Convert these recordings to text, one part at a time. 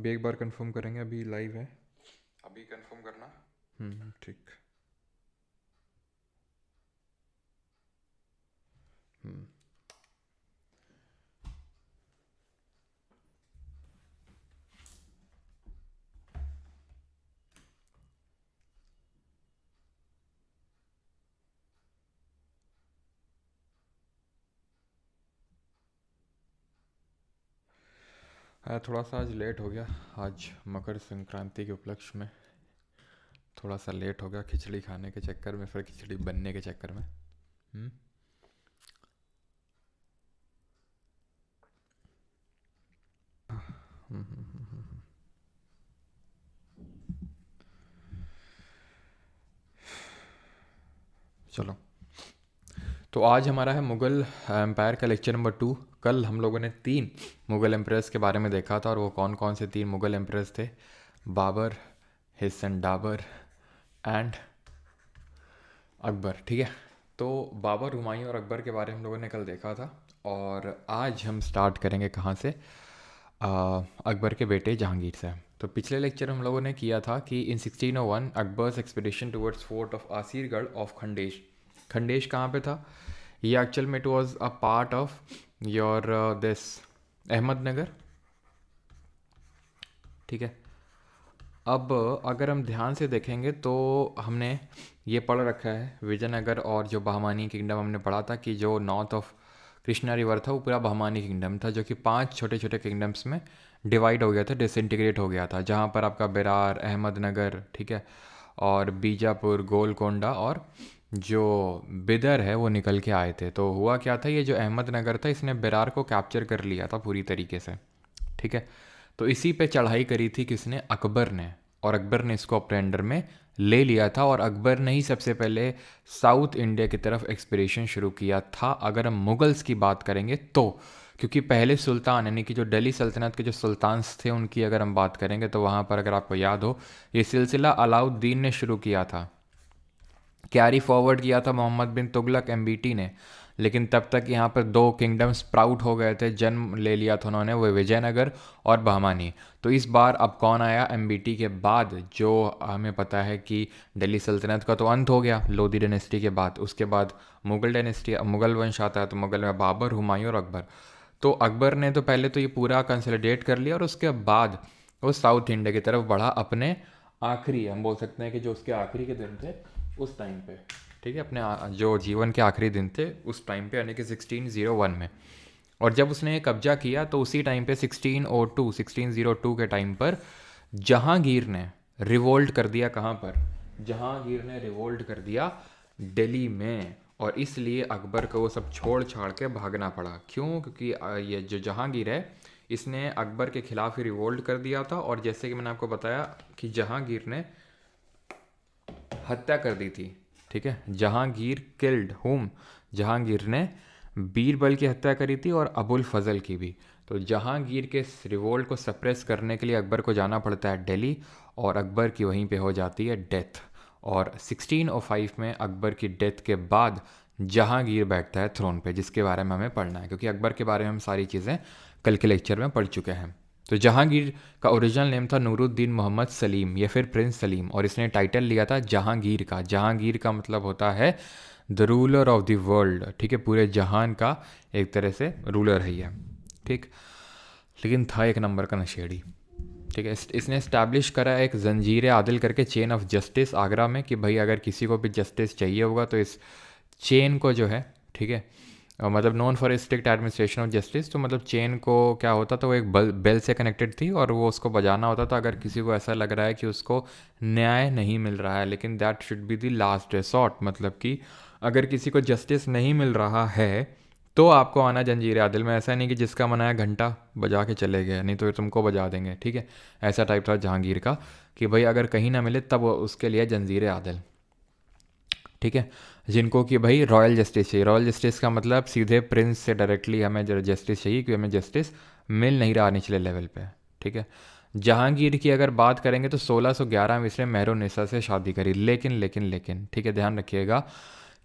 अभी एक बार कंफर्म करेंगे, अभी लाइव है, अभी कंफर्म करना। ठीक। हम्म। थोड़ा सा आज लेट हो गया, आज मकर संक्रांति के उपलक्ष्य में थोड़ा सा लेट हो गया, खिचड़ी खाने के चक्कर में, फिर खिचड़ी बनने के चक्कर में। हम्म। हम्म, हम्म, हम्म, चलो, तो आज हमारा है मुग़ल एम्पायर का लेक्चर नंबर 2। कल हम लोगों ने 3 मुग़ल एम्परर्स के बारे में देखा था, और वो कौन कौन से 3 मुग़ल एम्परर्स थे? बाबर, हिज सन डाबर एंड अकबर। ठीक है, तो बाबर, हुमायूं और अकबर के बारे में हम लोगों ने कल देखा था। और आज हम स्टार्ट करेंगे कहाँ से? अकबर के बेटे जहांगीर से। तो पिछले लेक्चर हम लोगों ने किया था कि in 1601 Akbar's expedition towards fort of Asirgarh of Khandesh. Khandesh कहाँ पे था? ये एक्चुअल में it was a part of your this Ahmednagar. ठीक है, अब अगर हम ध्यान से देखेंगे तो हमने ये पढ़ रखा है विजयनगर और जो बहमानी किंगडम हमने पढ़ा था कि जो नॉर्थ ऑफ कृष्णा रिवर था वो पूरा बहमानी किंगडम था, जो कि 5 छोटे छोटे किंगडम्स में डिवाइड हो गया था, डिसइंटीग्रेट हो गया था, जहाँ पर आपका बेरार, अहमदनगर, ठीक है, और बीजापुर, गोलकोंडा और जो बिदर है वो निकल के आए थे। तो हुआ क्या था, ये जो अहमदनगर था इसने बेरार को कैप्चर कर लिया था पूरी तरीके से। ठीक है, तो इसी पे चढ़ाई करी थी किसने? अकबर ने। और अकबर ने इसको अपने अंडर में ले लिया था, और अकबर ने ही सबसे पहले साउथ इंडिया की तरफ एक्सपीडिशन शुरू किया था, अगर हम मुगल्स की बात करेंगे तो। क्योंकि पहले सुल्तान यानी कि जो दिल्ली सल्तनत के जो सुल्तान थे उनकी अगर हम बात करेंगे तो वहाँ पर अगर आपको याद हो, ये सिलसिला अलाउद्दीन ने शुरू किया था, कैरी फॉरवर्ड किया था मोहम्मद बिन तुगलक एमबीटी ने। लेकिन तब तक यहाँ पर 2 किंगडम स्प्राउट हो गए थे, जन्म ले लिया था उन्होंने, वो विजयनगर और बहमानी। तो इस बार अब कौन आया एमबीटी के बाद? जो हमें पता है कि दिल्ली सल्तनत का तो अंत हो गया लोधी डायनेस्टी के बाद, उसके बाद मुगल डायनेस्टी, मुगल वंश आता है, तो मुगल में बाबर, हुमायूं और अकबर। तो अकबर ने तो पहले तो ये पूरा कंसोलिडेट कर लिया, और उसके बाद वो साउथ इंडिया की तरफ बढ़ा अपने आखिरी, हम बोल सकते हैं कि जो उसके आखिरी के दिन थे उस टाइम पे। ठीक है, अपने जो जीवन के आखिरी दिन थे उस टाइम पे, यानी कि 1601 में। और जब उसने कब्जा किया तो उसी टाइम पे 1602 के टाइम पर जहांगीर ने रिवोल्ट कर दिया। कहाँ पर? जहांगीर ने रिवोल्ट कर दिया दिल्ली में, और इसलिए अकबर को वो सब छोड़ छाड़ के भागना पड़ा। क्यों? क्योंकि ये जो जहांगीर है इसने अकबर के खिलाफ ही रिवोल्ट कर दिया था, और जैसे कि मैंने आपको बताया कि जहांगीर ने हत्या कर दी थी। ठीक है, जहांगीर किल्ड हुम, जहांगीर ने बीरबल की हत्या करी थी और अबुल फजल की भी। तो जहांगीर के रिवोल्ट को सप्रेस करने के लिए अकबर को जाना पड़ता है दिल्ली, और अकबर की वहीं पे हो जाती है डेथ। और 1605 में अकबर की डेथ के बाद जहांगीर बैठता है थ्रोन पे, जिसके बारे में हमें पढ़ना है, क्योंकि अकबर के बारे में हम सारी चीज़ें कल के लेक्चर में पढ़ चुके हैं। तो जहांगीर का ओरिजिनल नेम था नूरुद्दीन मोहम्मद सलीम या फिर प्रिंस सलीम, और इसने टाइटल लिया था जहांगीर का। जहांगीर का मतलब होता है the ruler of the world. ठीक है, पूरे जहान का एक तरह से रूलर है ये। ठीक, लेकिन था एक नंबर का नशेड़ी। ठीक है, इसने इस्टेब्लिश करा एक जंजीर आदिल करके चेन ऑफ जस्टिस आगरा में, कि भाई अगर किसी को भी जस्टिस चाहिए होगा तो इस चेन को जो है, ठीक है, मतलब non for strict administration of justice, तो मतलब चेन को क्या होता था, वो एक बेल से कनेक्टेड थी, और वो उसको बजाना होता था अगर किसी को ऐसा लग रहा है कि उसको न्याय नहीं मिल रहा है। लेकिन that should be the last resort, मतलब कि अगर किसी को जस्टिस नहीं मिल रहा है तो आपको आना जंजीर आदिल में। ऐसा नहीं कि जिसका मन आया घंटा बजा के चले गए, नहीं तो ये तुमको बजा देंगे। ठीक है, ऐसा टाइप था जहांगीर का, कि भाई अगर कहीं ना मिले तब उसके लिए जंजीर आदिल। ठीक है, जिनको कि भाई रॉयल जस्टिस चाहिए। रॉयल जस्टिस का मतलब सीधे प्रिंस से डायरेक्टली हमें जस्टिस चाहिए, क्योंकि हमें जस्टिस मिल नहीं रहा निचले लेवल पे। ठीक है, जहांगीर की अगर बात करेंगे तो 1611 में इसने मेहरुन्निसा से शादी करी। लेकिन लेकिन लेकिन ठीक है, ध्यान रखिएगा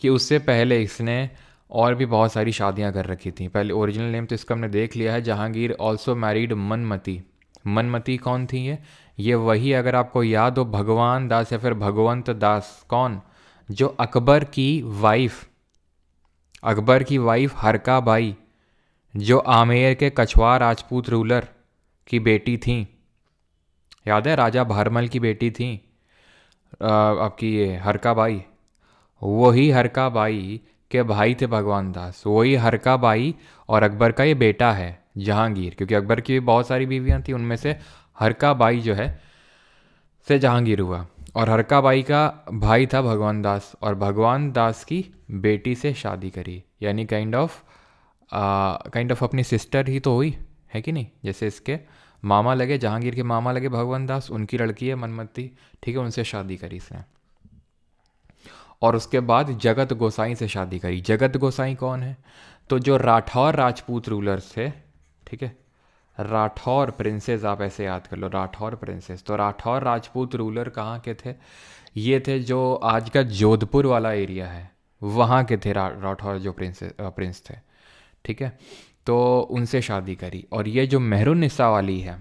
कि उससे पहले इसने और भी बहुत सारी शादियां कर रखी थी। पहले ओरिजिनल नेम तो इसका हमने देख लिया है, जहांगीर ऑल्सो मैरिड मनमती। मनमती कौन थी ये वही, अगर आपको याद हो, भगवान दास या फिर भगवंत दास। कौन? जो अकबर की वाइफ हरका बाई, जो आमेर के कछवार राजपूत रूलर की बेटी थी। याद है, राजा भारमल की बेटी थी आपकी ये हरका बाई। वही हरका बाई के भाई थे भगवान दास। वही हरका बाई और अकबर का ये बेटा है जहांगीर, क्योंकि अकबर की भी बहुत सारी बीवियां थी, उनमें से हरका बाई जो है से जहांगीर हुआ। और हरका बाई का भाई था भगवान दास, और भगवान दास की बेटी से शादी करी, यानी काइंड ऑफ अपनी सिस्टर ही तो हुई, है कि नहीं? जैसे इसके मामा लगे, जहांगीर के मामा लगे भगवान दास, उनकी लड़की है मनमती, ठीक है, उनसे शादी करी इसने। और उसके बाद जगत गोसाई से शादी करी। जगत गोसाई कौन है? तो जो राठौर राजपूत रूलर्स थे, ठीक है, राठौर प्रिंसेस, आप ऐसे याद कर लो, राठौर प्रिंसेस। तो राठौर राजपूत रूलर कहाँ के थे? ये थे जो आज का जोधपुर वाला एरिया है, वहाँ के थे राठौर जो प्रिंस थे, ठीक है। तो उनसे शादी करी। और ये जो मेहरुन्निसा वाली है,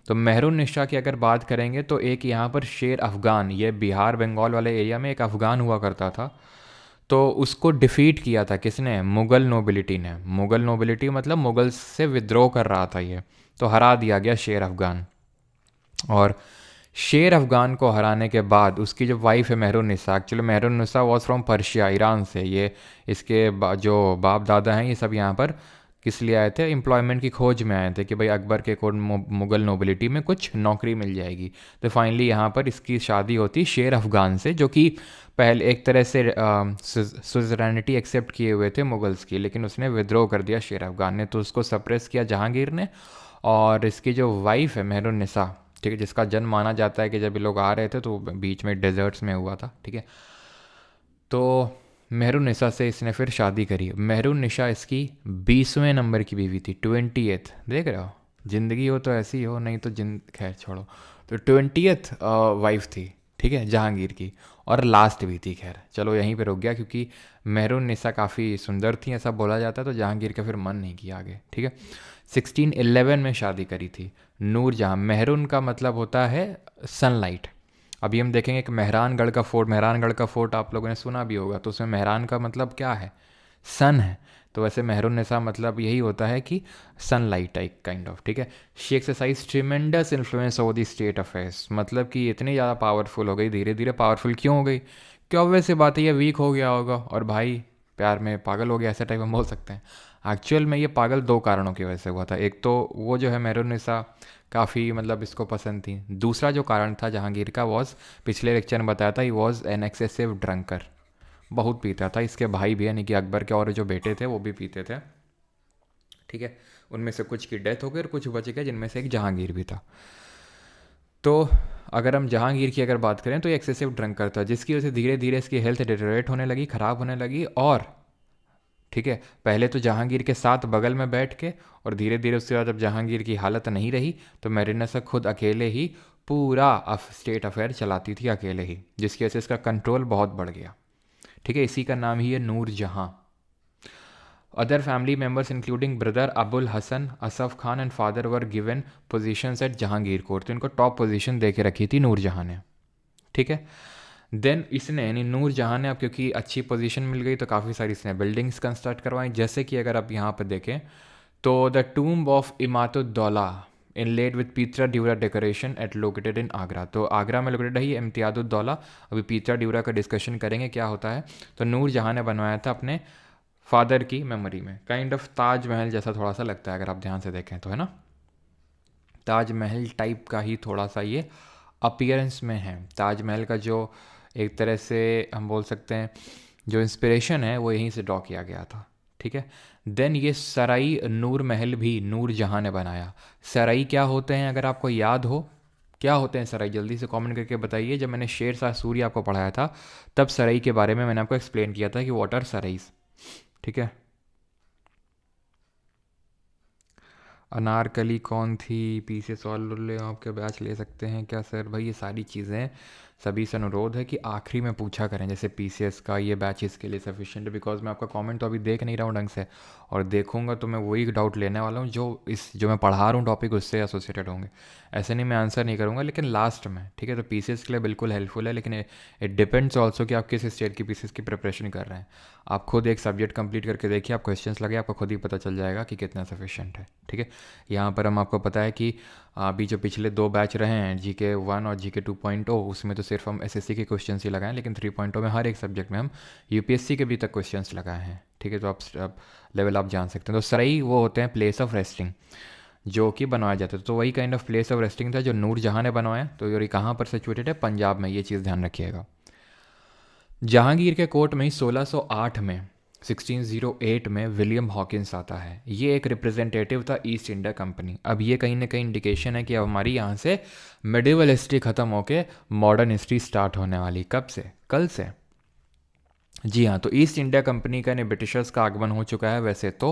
तो मेहरुन्निसा की अगर बात करेंगे तो एक यहाँ पर शेर अफ़गान, ये बिहार बंगाल वाले एरिया में एक अफ़गान हुआ करता था, तो उसको डिफ़ीट किया था किसने? मुग़ल नोबिलिटी ने। मुग़ल नोबिलिटी मतलब मुग़ल से विद्रोह कर रहा था ये, तो हरा दिया गया शेर अफ़गान। और शेर अफ़गान को हराने के बाद उसकी जो वाइफ है Mehrunnisa, actually Mehrunnisa was from Persia, Iran से। ये इसके जो बाप दादा हैं ये सब यहाँ पर किस लिए आए थे? एम्प्लॉयमेंट की खोज में आए थे कि भाई अकबर के कोड मुग़ल नोबिलिटी में कुछ नौकरी मिल जाएगी। तो फाइनली यहाँ पर इसकी शादी होती शेर अफ़गान से, जो कि पहले एक तरह से सुजरैनिटी एक्सेप्ट किए हुए थे मुग़ल्स की, लेकिन उसने विद्रोह कर दिया शेर अफ़गान ने, तो उसको सप्रेस किया जहांगीर ने। और इसकी जो वाइफ है मेहरुन्निसा, ठीक है, जिसका जन्म माना जाता है कि जब ये लोग आ रहे थे तो बीच में डेजर्ट्स में हुआ था, ठीक है। तो मेहरुन्निसा से इसने फिर शादी करी। मेहरुन्निसा इसकी 20वें नंबर की बीवी थी, 20th। देख रहे हो, ज़िंदगी हो तो ऐसी हो, नहीं तो खैर छोड़ो। तो 20th वाइफ थी, ठीक है, जहांगीर की, और लास्ट भी थी। खैर चलो यहीं पे रुक गया, क्योंकि मेहरुन्निसा काफ़ी सुंदर थी ऐसा बोला जाता है, तो जहांगीर का फिर मन नहीं किया आगे, ठीक है। 1611 में शादी करी थी नूरजहाँ। मेहरून का मतलब होता है सनलाइट। अभी हम देखेंगे कि मेहरानगढ़ का फोर्ट आप लोगों ने सुना भी होगा, तो उसमें मेहरान का मतलब क्या है? सन है। तो वैसे मेहरुन्निसा मतलब यही होता है कि सनलाइट टाइप काइंड ऑफ, ठीक है। She exercise tremendous influence over the state affairs, मतलब कि इतनी ज़्यादा पावरफुल हो गई, धीरे धीरे पावरफुल क्यों हो गई? क्या ऑब्वियस सी बात है, ये वीक हो गया होगा और भाई प्यार में पागल हो गया, ऐसा टाइप हम बोल सकते हैं। एक्चुअल में ये पागल दो कारणों की वजह से हुआ था। एक तो वो जो है मेहरुन्निसा काफ़ी मतलब इसको पसंद थी। दूसरा जो कारण था जहांगीर का वॉज, पिछले लेक्चर में बताया था, he was an excessive drunker, बहुत पीता था। इसके भाई भी यानी कि अकबर के और जो बेटे थे वो भी पीते थे, ठीक है। उनमें से कुछ की डेथ हो गई और कुछ बच गए, जिनमें से एक जहांगीर भी था। तो अगर हम जहांगीर की अगर बात करें तो ये एक्सेसिव ड्रंकर था, जिसकी वजह से धीरे धीरे इसकी हेल्थ डिटेरियोरेट होने लगी, ख़राब होने लगी। और ठीक है, पहले तो जहांगीर के साथ बगल में बैठ के, और धीरे धीरे उसके बाद जब जहांगीर की हालत नहीं रही तो मेहरुन्निसा खुद अकेले ही पूरा स्टेट अफेयर चलाती थी, अकेले ही, जिसकी वजह से इसका कंट्रोल बहुत बढ़ गया, ठीक है। इसी का नाम ही है Nurjahan. Other family members including brother Abul Hasan, Asaf Khan and father were given positions at Jahangir court. तो इनको टॉप पोजीशन दे के रखी थी नूरजहाँ ने, ठीक है। देन इसने यानी नूरजहाँ ने, अब क्योंकि अच्छी पोजीशन मिल गई तो काफ़ी सारी इसने बिल्डिंग्स कंस्ट्रक्ट करवाई। जैसे कि अगर आप यहाँ पर देखें तो the tomb of Itimad-ud-Daulah inlaid with pietra dura decoration at located in Agra. तो आगरा में लोकेटेड है ये इम्तियादुद्दौला। अभी पीतरा ड्यूरा का डिस्कशन करेंगे क्या होता है। तो नूरजहाँ ने बनवाया था अपने फादर की मेमोरी में। काइंड ऑफ ताजमहल जैसा थोड़ा सा लगता है अगर आप ध्यान से देखें तो, है ना, ताजमहल टाइप का ही थोड़ा सा ये अपीयरेंस में है। ताजमहल का जो एक तरह से हम बोल सकते हैं जो इंस्पिरेशन है वो यहीं से ड्रॉ किया गया था, ठीक है। देन ये सराई नूर महल भी नूरजहाँ ने बनाया। सराई क्या होते हैं अगर आपको याद हो, क्या होते हैं सराई, जल्दी से कमेंट करके बताइए। जब मैंने शेरशाह सूरी आपको पढ़ाया था तब सराई के बारे में मैंने आपको एक्सप्लेन किया था कि व्हाट आर सराइज, ठीक है। अनारकली कौन थी? पीसे सॉल्व आपके बैच ले सकते हैं क्या सर? भाई ये सारी चीज़ें सभी से अनुरोध है कि आखिरी में पूछा करें, जैसे पीसीएस का ये बैच इसके लिए सफिशिएंट है, बिकॉज मैं आपका कमेंट तो अभी देख नहीं रहा हूँ ढंग से, और देखूंगा तो मैं वही डाउट लेने वाला हूँ जो मैं पढ़ा रहा हूँ टॉपिक उससे एसोसिएटेड होंगे। ऐसे नहीं मैं आंसर नहीं करूँगा लेकिन लास्ट में, ठीक है। तो पीसीएस के लिए बिल्कुल हेल्पफुल है, लेकिन इट डिपेंड्स ऑल्सो कि आप किस स्टेट की पीसीएस की प्रिपरेशन कर रहे हैं। आप खुद एक सब्जेक्ट कंप्लीट करके देखिए, आप क्वेश्चंस लगे, आपको खुद ही पता चल जाएगा कि कितना सफिशिएंट है, ठीक है। यहाँ पर हम आपको पता है कि अभी जो पिछले 2 बैच रहे हैं GK 1 और GK 2.0, उसमें तो सिर्फ हम एसएससी के क्वेश्चंस ही लगाए, लेकिन 3.0 में हर एक सब्जेक्ट में हम यूपीएससी के भी तक क्वेश्चंस लगाए हैं, ठीक है। तो आप लेवल आप जान सकते हैं। तो सराई वो होते हैं प्लेस ऑफ रेस्टिंग जो कि बनवाया जाता है, तो वही kind of place of resting था जो नूरजहाँ ने बनवाया। तो ये कहाँ पर सिचुएटेड है? पंजाब में, ये चीज़ ध्यान रखिएगा। जहांगीर के कोर्ट में ही 1608 में 1608 में विलियम हॉकिंस आता है। ये एक रिप्रेजेंटेटिव था ईस्ट इंडिया कंपनी। अब ये कहीं ना कहीं इंडिकेशन है कि अब हमारी यहाँ से मिडिवल हिस्ट्री ख़त्म होके मॉडर्न हिस्ट्री स्टार्ट होने वाली। कब से? कल से। जी हाँ, तो ईस्ट इंडिया कंपनी का यानी ब्रिटिशर्स का आगमन हो चुका है। वैसे तो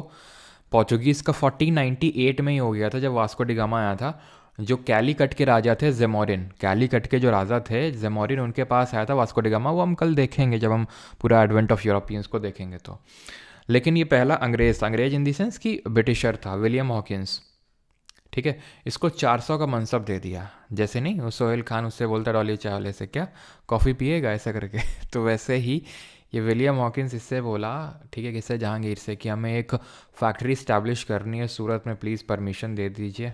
पोर्चुगीज़ का 1498 में ही हो गया था जब वास्को डी गामा आया था। जो कैलीकट के राजा थे जेमोरिन, कैलीकट के जो राजा थे जेमोरिन, उनके पास आया था वास्को डी गामा। वो हम कल देखेंगे जब हम पूरा एडवेंट ऑफ यूरोपियंस को देखेंगे तो। लेकिन ये पहला अंग्रेज था, अंग्रेज इन दी सेंस कि ब्रिटिशर था, विलियम हॉकिंस, ठीक है। इसको 400 का मनसब दे दिया। जैसे नहीं वो सोहेल खान उससे बोलता डॉली चावले से क्या कॉफ़ी पिएगा ऐसा करके तो वैसे ही ये विलियम हॉकिंस इससे बोला, ठीक है, किससे? जहांगीर से, कि हमें एक फैक्ट्री इस्टेब्लिश करनी है सूरत में, प्लीज़ परमिशन दे दीजिए।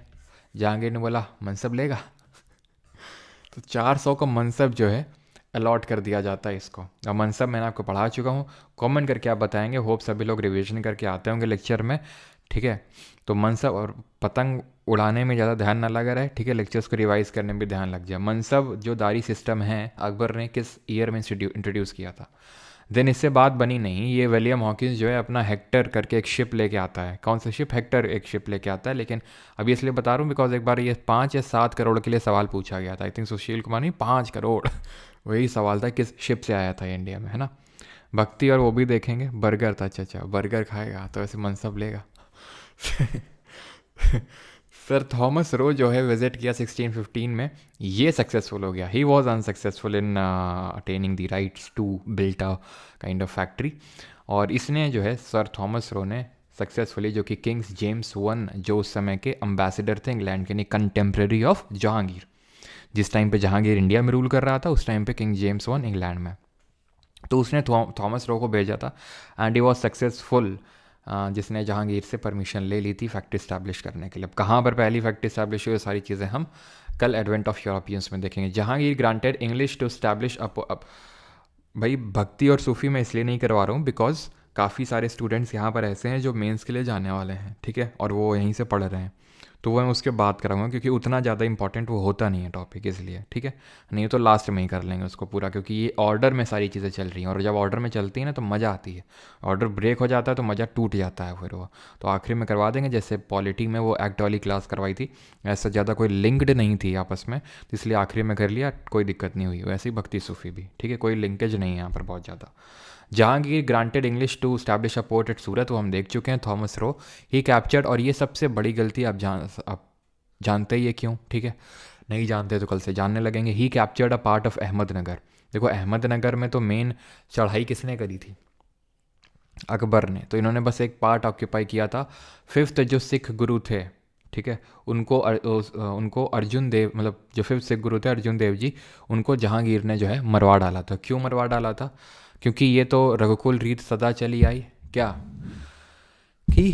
जहांगीर ने बोला मनसब लेगा तो 400 का मनसब जो है अलॉट कर दिया जाता है इसको। अब मनसब मैंने आपको पढ़ा चुका हूँ, कमेंट करके आप बताएंगे। होप सभी लोग रिवीजन करके आते होंगे लेक्चर में, ठीक है। तो मनसब और पतंग उड़ाने में ज़्यादा ध्यान ना लगा रहे, ठीक है, लेक्चर्स को रिवाइज करने में भी ध्यान लग जाए। मनसब जो दारी सिस्टम है अकबर ने किस ईयर में इंट्रोड्यूस किया था? देन इससे बात बनी नहीं। ये विलियम हॉकिंस जो है अपना हेक्टर करके एक शिप लेके आता है। कौन सा शिप? हेक्टर एक शिप लेके आता है। लेकिन अभी इसलिए बता रहा हूँ बिकॉज एक बार ये 5 या 7 करोड़ के लिए सवाल पूछा गया था। आई थिंक सुशील कुमार नहीं, 5 करोड़ वही सवाल था किस शिप से आया था ये इंडिया में, है ना। भक्ति और वो भी देखेंगे। बर्गर था, अच्छा बर्गर खाएगा तो ऐसे मनसब लेगा सर थॉमस रो जो है विजिट किया 1615 में, ये सक्सेसफुल हो गया। He was unsuccessful in attaining the rights to built a kind of factory. और इसने जो है सर थॉमस रो ने सक्सेसफुली, जो कि किंग्स जेम्स 1 जो उस समय के अम्बेसडर थे इंग्लैंड के, यानी कंटेम्प्रेरी ऑफ जहांगीर, जिस टाइम पे जहांगीर इंडिया में रूल कर रहा था उस टाइम पे किंग जेम्स 1 इंग्लैंड में, तो उसने थॉमस रो को भेजा था एंड ही वॉज सक्सेसफुल, जिसने जहांगीर से परमिशन ले ली थी फैक्ट्री इस्टेब्लिश करने के लिए। अब कहाँ पर पहली फैक्ट्री इस्टेब्लिश हुई, सारी चीज़ें हम कल एडवेंट ऑफ यूरोपियंस में देखेंगे। Jahangir granted English to establish up भाई भक्ति और सूफी मैं इसलिए नहीं करवा रहा हूँ बिकॉज काफ़ी सारे स्टूडेंट्स यहाँ पर ऐसे हैं जो मेंस के लिए जाने वाले हैं, ठीक है, और वो यहीं से पढ़ रहे हैं, तो वो मैं उसके बात कराऊंगा क्योंकि उतना ज़्यादा इंपॉर्टेंट वो होता नहीं है टॉपिक, इसलिए, ठीक है। नहीं तो लास्ट में ही कर लेंगे उसको पूरा, क्योंकि ये ऑर्डर में सारी चीज़ें चल रही हैं और जब ऑर्डर में चलती है ना तो मज़ा आती है। ऑर्डर ब्रेक हो जाता है तो मज़ा टूट जाता है फिर वो, तो आखिरी में करवा देंगे। जैसे पॉलिटी में वो एक्ट वाली क्लास करवाई थी, ऐसा ज़्यादा कोई लिंक्ड नहीं थी आपस में, तो इसलिए आखिरी में कर लिया, कोई दिक्कत नहीं हुई। वैसे ही भक्ति सूफी भी, ठीक है, कोई लिंकेज नहीं है यहाँ पर बहुत ज़्यादा। Jahangir granted English to establish a port at Surat, वो हम देख चुके हैं। थॉमस रो ही कैप्चर्ड, और ये सबसे बड़ी गलती आप जानते ही है क्यों, ठीक है, नहीं जानते तो कल से जानने लगेंगे। He captured a part of Ahmednagar. देखो अहमदनगर में तो मेन चढ़ाई किसने करी थी? अकबर ने। तो इन्होंने बस एक पार्ट ऑक्यूपाई किया था। 5th जो सिख गुरु थे, ठीक है, उनको अर्जुन देव, मतलब जो 5th सिख गुरु थे अर्जुन देव जी, उनको जहांगीर ने जो है मरवा डाला था। क्यों मरवा डाला था? क्योंकि ये तो रघुकुल रीत सदा चली आई, क्या कि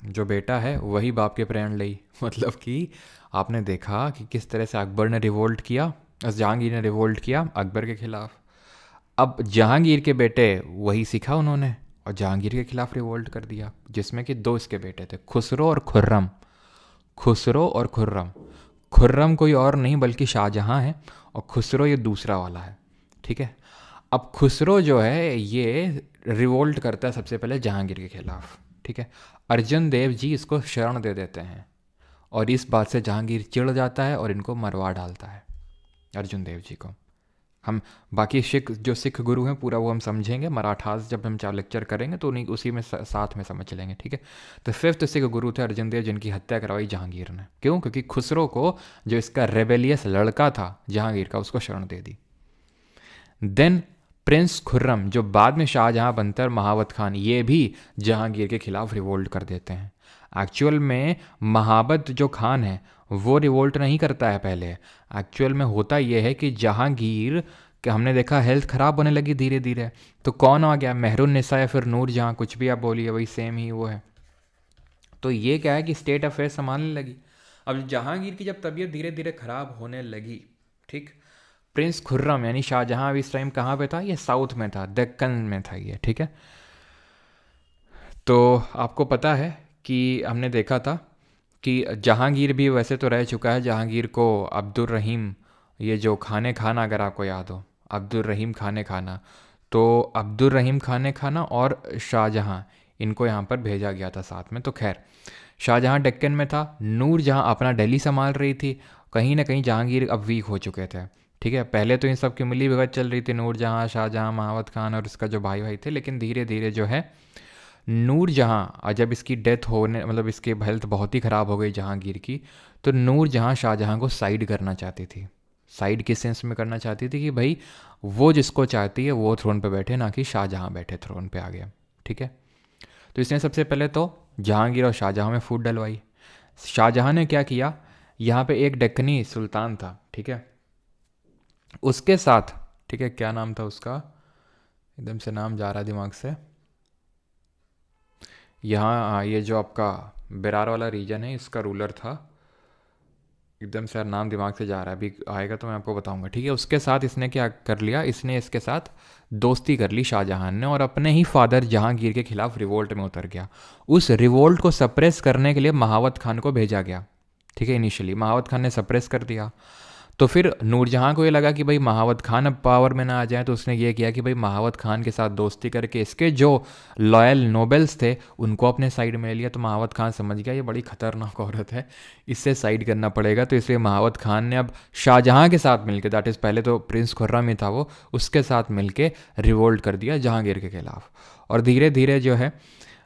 जो बेटा है वही बाप के प्राण लई, मतलब कि आपने देखा कि किस तरह से अकबर ने रिवोल्ट किया, जहांगीर ने रिवोल्ट किया अकबर के खिलाफ। अब जहांगीर के बेटे वही सीखा उन्होंने और जहांगीर के खिलाफ रिवोल्ट कर दिया, जिसमें कि 2 इसके बेटे थे, खुसरो और खुर्रम। खुसरो और खुर्रम, खुर्रम कोई और नहीं बल्कि शाहजहां है और खुसरो ये दूसरा वाला है, ठीक है। अब खुसरो जो है ये रिवोल्ट करता है सबसे पहले जहांगीर के खिलाफ, ठीक है। अर्जुन देव जी इसको शरण दे देते हैं और इस बात से जहांगीर चिढ़ जाता है और इनको मरवा डालता है, अर्जुन देव जी को। हम बाकी सिख गुरु हैं पूरा वो हम समझेंगे, मराठास जब हम 4 लेक्चर करेंगे तो उन्हीं उसी में साथ में समझ लेंगे, ठीक है। तो 5th सिख गुरु थे अर्जन देव, जिनकी हत्या करवाई जहांगीर ने। क्यों? क्योंकि खुसरो को, जो इसका रेबेलियस लड़का था जहांगीर का, उसको शरण दे दी। देन प्रिंस खुर्रम, जो बाद में शाहजहां बनता है, महावत खान, ये भी जहांगीर के खिलाफ रिवोल्ट कर देते हैं। एक्चुअल में महाबत जो खान है वो रिवोल्ट नहीं करता है पहले। एक्चुअल में होता यह है कि जहांगीर कि हमने देखा हेल्थ ख़राब होने लगी धीरे धीरे, तो कौन आ गया? मेहरुन्निसा या फिर नूर जहाँ, कुछ भी आप बोलिए, वही सेम ही वो है। तो ये क्या है कि स्टेट अफेयर संभालने लगी। अब जहांगीर की जब तबीयत धीरे धीरे ख़राब होने लगी, ठीक, प्रिंस खुर्रम यानी शाहजहां अब इस टाइम कहाँ पे था? ये साउथ में था, दक्कन में था ये, ठीक है। तो आपको पता है कि हमने देखा था कि जहांगीर भी वैसे तो रह चुका है। जहांगीर को अब्दुल रहीम, ये जो खाने खाना, अगर आपको याद हो, अब्दुल रहीम खाने खाना, तो अब्दुल रहीम खाने खाना और शाहजहां, इनको यहाँ पर भेजा गया था साथ में। तो खैर, शाहजहां डेक्कन में था, नूर जहां अपना दिल्ली संभाल रही थी। कहीं ना कहीं जहांगीर अब वीक हो चुके थे, ठीक है। पहले तो इन सब की मिली भगत चल रही थी, नूर जहां, शाहजहां, महावत खान और इसका जो भाई भाई थे। लेकिन धीरे धीरे जो है नूर जहाँ, जब इसकी डेथ होने, मतलब इसकी हेल्थ बहुत ही ख़राब हो गई जहांगीर की, तो नूर जहाँ शाहजहां को साइड करना चाहती थी। साइड किस सेंस में करना चाहती थी कि भाई वो जिसको चाहती है वो थ्रोन पे बैठे, ना कि शाहजहां बैठे थ्रोन पे आ गया, ठीक है। तो इसने सबसे पहले तो जहांगीर और शाहजहां में फूट डलवाई। शाहजहां ने क्या किया, यहाँ पे एक दक्कनी सुल्तान था, ठीक है, उसके साथ, ठीक है, क्या नाम था उसका, एकदम से नाम जा रहा दिमाग से। यहाँ ये जो आपका बेरार वाला रीजन है, इसका रूलर था, एकदम से यार नाम दिमाग से जा रहा है, अभी आएगा तो मैं आपको बताऊंगा, ठीक है। उसके साथ इसने क्या कर लिया, इसने इसके साथ दोस्ती कर ली शाहजहां ने, और अपने ही फादर जहांगीर के खिलाफ रिवोल्ट में उतर गया। उस रिवोल्ट को सप्रेस करने के लिए महावत खान को भेजा गया, ठीक है। इनिशियली महावत खान ने सप्रेस कर दिया। तो फिर नूरजहां को ये लगा कि भाई महावत खान अब पावर में ना आ जाए, तो उसने ये किया कि भाई महावत खान के साथ दोस्ती करके इसके जो लॉयल नोबल्स थे उनको अपने साइड में ले लिया। तो महावत खान समझ गया ये बड़ी खतरनाक औरत है, इससे साइड करना पड़ेगा। तो इसलिए महावत खान ने अब शाहजहां के साथ मिलकर, दैट इज़ पहले तो प्रिंस खुर्रम ही था वो, उसके साथ मिलके रिवोल्ट कर दिया जहांगीर के खिलाफ। और धीरे धीरे जो है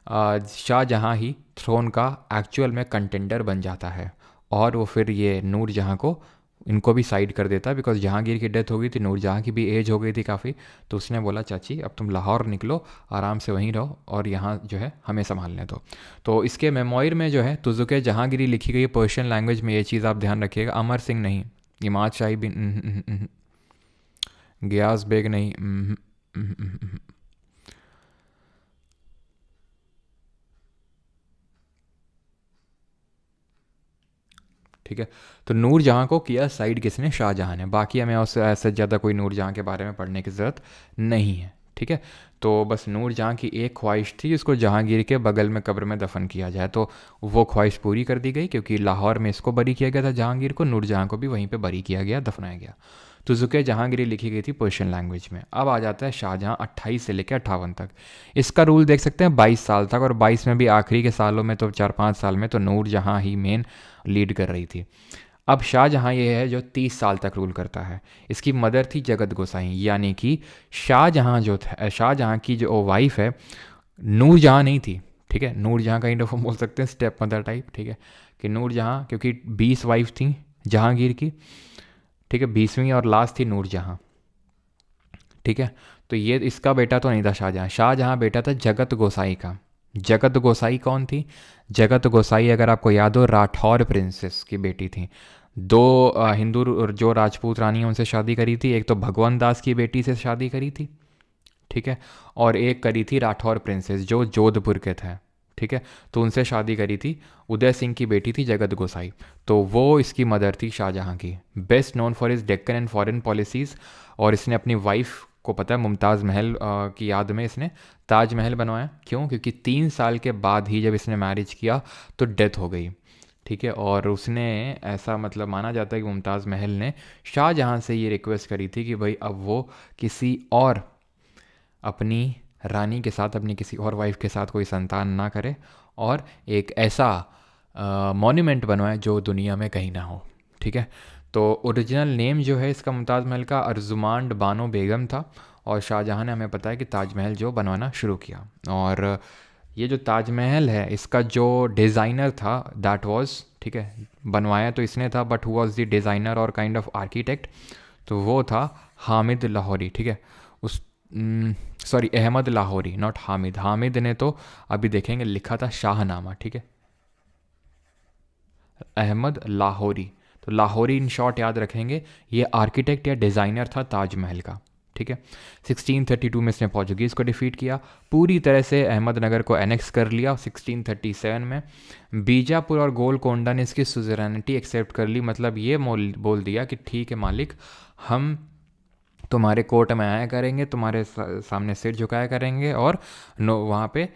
शाहजहां ही थ्रोन का एक्चुअल में कंटेंडर बन जाता है, और वो फिर ये नूरजहां को, इनको भी साइड कर देता है। बिकॉज जहांगीर की डेथ हो गई थी, नूरजहां की भी एज हो गई थी काफ़ी, तो उसने बोला चाची अब तुम लाहौर निकलो, आराम से वहीं रहो और यहाँ जो है हमें संभालने दो। तो इसके मेमोयर में जो है तुजुके जहांगीरी लिखी गई पर्शियन लैंग्वेज में, ये चीज़ आप ध्यान रखिएगा, अमर सिंह नहीं, इमाद शाही बिन, गयास बेग नहीं, ठीक है। तो नूरजहां को किया साइड किसने? शाहजहां ने। बाकी हमें उससे ऐसे ज़्यादा कोई नूरजहां के बारे में पढ़ने की ज़रूरत नहीं है, ठीक है। तो बस नूरजहां की एक ख्वाहिश थी, जिसको जहांगीर के बगल में कब्र में दफन किया जाए। तो वो ख्वाहिश पूरी कर दी गई, क्योंकि लाहौर में इसको बरी किया गया था जहांगीर को, नूरजहां को भी वहीं पर बरी किया गया, दफनाया गया। तुजुके जहांगीरी लिखी गई थी पर्शियन लैंग्वेज में। अब आ जाता है शाहजहां 28 से लेकर 58 तक। इसका रूल देख सकते हैं 22 साल तक, और 22 में भी आखिरी के सालों में तो 4-5 साल में तो नूरजहां ही मेन लीड कर रही थी। अब शाहजहां ये है जो 30 साल तक रूल करता है। इसकी मदर थी जगत गोसाई, यानी कि शाहजहां जो था, शाहजहां की जो वाइफ है नूरजहां नहीं थी, ठीक है। नूरजहां काइंड ऑफ बोल सकते हैं स्टेप मदर टाइप, ठीक है, कि नूरजहां, क्योंकि 20 वाइफ थी जहांगीर की, ठीक है, 20वीं और लास्ट थी नूरजहां, ठीक है। तो ये इसका बेटा तो नहीं था शाहजहां, शाहजहां बेटा था जगत गोसाई का। जगत गोसाई कौन थी? जगत गोसाई अगर आपको याद हो, राठौर प्रिंसेस की बेटी थी। दो हिंदू जो राजपूत रानी उनसे शादी करी थी, एक तो भगवंत दास की बेटी से शादी करी थी, ठीक है, और एक करी थी राठौर प्रिंसेस जो जोधपुर के थे, ठीक है। तो उनसे शादी करी थी, उदय सिंह की बेटी थी जगत गोसाई। तो वो इसकी मदर थी शाहजहां की, best known for his Deccan and foreign policies. और इसने अपनी वाइफ को, पता है, मुमताज़ महल की याद में इसने ताजमहल बनवाया। क्यों? क्योंकि 3 साल के बाद ही जब इसने मैरिज किया तो डेथ हो गई, ठीक है। और उसने ऐसा, मतलब माना जाता है कि मुमताज़ महल ने शाहजहां से ये रिक्वेस्ट करी थी कि भाई अब वो किसी और अपनी रानी के साथ, अपनी किसी और वाइफ के साथ कोई संतान ना करे, और एक ऐसा मॉन्यूमेंट बनवाए जो दुनिया में कहीं ना हो, ठीक है। तो ओरिजिनल नेम जो है इसका मुमताज़ महल का अर्जुमांड बानो बेगम था, और शाहजहाँ ने हमें पता है कि ताजमहल जो बनवाना शुरू किया। और ये जो ताजमहल है इसका जो डिज़ाइनर था दैट वाज, ठीक है, बनवाया तो इसने था, but who was the designer और काइंड ऑफ आर्किटेक्ट, तो वो था हामिद लाहौरी, ठीक है। उस सॉरी अहमद लाहौरी, नॉट हामिद। हामिद ने तो अभी देखेंगे लिखा था शाहनामा, ठीक है, अहमद लाहौरी। तो लाहौरी इन शॉर्ट याद रखेंगे, ये आर्किटेक्ट या डिज़ाइनर था ताजमहल का, ठीक है। 1632 में इसने पोर्चुगीज़ को डिफीट किया, पूरी तरह से अहमदनगर को एनेक्स कर लिया। 1637 में बीजापुर और गोलकोंडा ने इसकी सुजरानिटी एक्सेप्ट कर ली, मतलब ये बोल दिया कि ठीक है मालिक, हम तुम्हारे कोर्ट में आया करेंगे, तुम्हारे सामने सिर झुकाया करेंगे, और वहाँ पे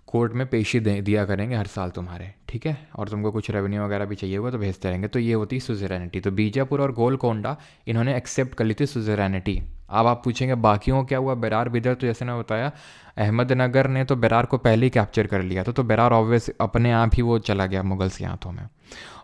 कोर्ट में पेशी दिया करेंगे हर साल तुम्हारे, ठीक है, और तुमको कुछ रेवेन्यू वगैरह भी चाहिए होगा तो भेजते रहेंगे। तो ये होती सुजरानिटी। तो बीजापुर और गोलकोंडा इन्होंने एक्सेप्ट कर ली थी सुजरानिटी। अब आप पूछेंगे बाकियों को क्या हुआ, बेरार बिदर, तो जैसे ने बताया अहमदनगर ने तो बेरार को पहले ही कैप्चर कर लिया था, तो बेरार ऑब्वियस अपने आप ही वो चला गया मुगल्स के हाथों में,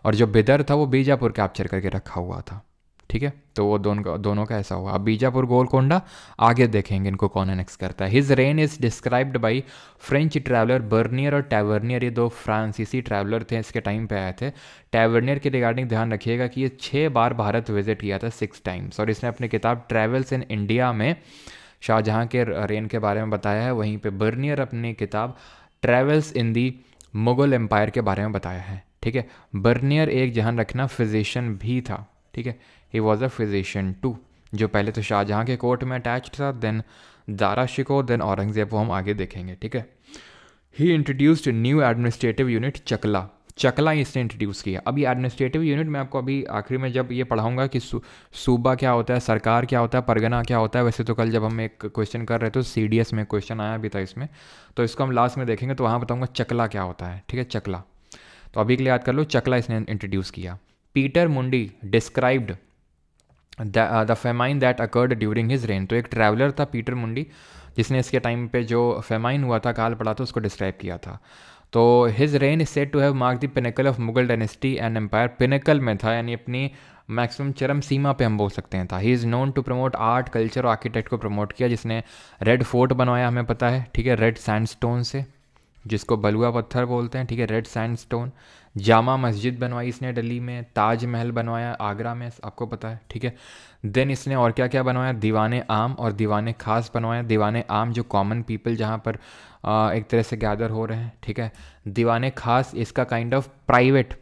और जो बिदर था वो बीजापुर कैप्चर करके रखा हुआ था, ठीक है। तो वो दोनों का ऐसा हुआ। अब बीजापुर गोलकोंडा आगे देखेंगे इनको कौन एनेक्स करता है। His reign is described by French traveller Bernier और टैवर्नियर, ये दो फ्रांसीसी ट्रैवलर थे, इसके टाइम पे आए थे। टैवर्नियर के रिगार्डिंग ध्यान रखिएगा कि ये 6 बार भारत विजिट किया था, 6 टाइम्स, और इसने अपनी किताब ट्रैवल्स इन इंडिया में शाहजहाँ के रेन के बारे में बताया है। वहीं पे बर्नियर अपनी किताब ट्रैवल्स इन दी मुगल एम्पायर के बारे में बताया है, ठीक है। बर्नियर एक, ध्यान रखना, फिजिशियन भी था, ठीक है, he was a physician too, जो पहले तो शाहजहाँ के कोर्ट में अटैच था, देन दारा शिकोह, देन औरंगजेब, वो हम आगे देखेंगे, ठीक है। He introduced new administrative unit chakla, chakla इसने इंट्रोड्यूस किया। अब ये एडमिनिस्ट्रेटिव यूनिट मैं आपको अभी आखिरी में जब ये पढ़ाऊंगा कि सूबा क्या होता है, सरकार क्या होता है, परगना क्या होता है। वैसे तो कल जब हम एक क्वेश्चन कर रहे थे CDS में क्वेश्चन आया भी था इसमें, तो इसको हम लास्ट में देखेंगे, तो वहाँ बताऊँगा चकला क्या होता है, ठीक है, चकला। तो अभी के लिए याद कर लो, चकला इसने इंट्रोड्यूस किया। पीटर मुंडी described the famine that occurred during his rain, तो एक ट्रैवलर था पीटर मुंडी जिसने इसके टाइम पे जो फेमाइन हुआ था, काल पड़ा था, उसको डिस्क्राइब किया था। तो his reign is said to have mark the pinnacle of Mughal dynasty and empire, pinnacle में था यानी अपनी मैक्सिमम चरम सीमा पे हम बोल सकते हैं था। He is known to promote art culture और आर्किटेक्ट को प्रमोट किया, जिसने रेड फोर्ट बनवाया हमें पता है, ठीक है, रेड सैंडस्टोन से, जिसको बलुआ पत्थर बोलते हैं, ठीक है, रेड सैंडस्टोन। जामा मस्जिद बनवाई इसने दिल्ली में, ताजमहल बनवाया आगरा में, आपको पता है, ठीक है। देन इसने और क्या क्या बनवाया, दीवाने आम और दीवाने खास बनवाया। दीवाने आम जो कॉमन पीपल जहाँ पर एक तरह से गैदर हो रहे हैं, ठीक है। दीवाने खास इसका काइंड ऑफ प्राइवेट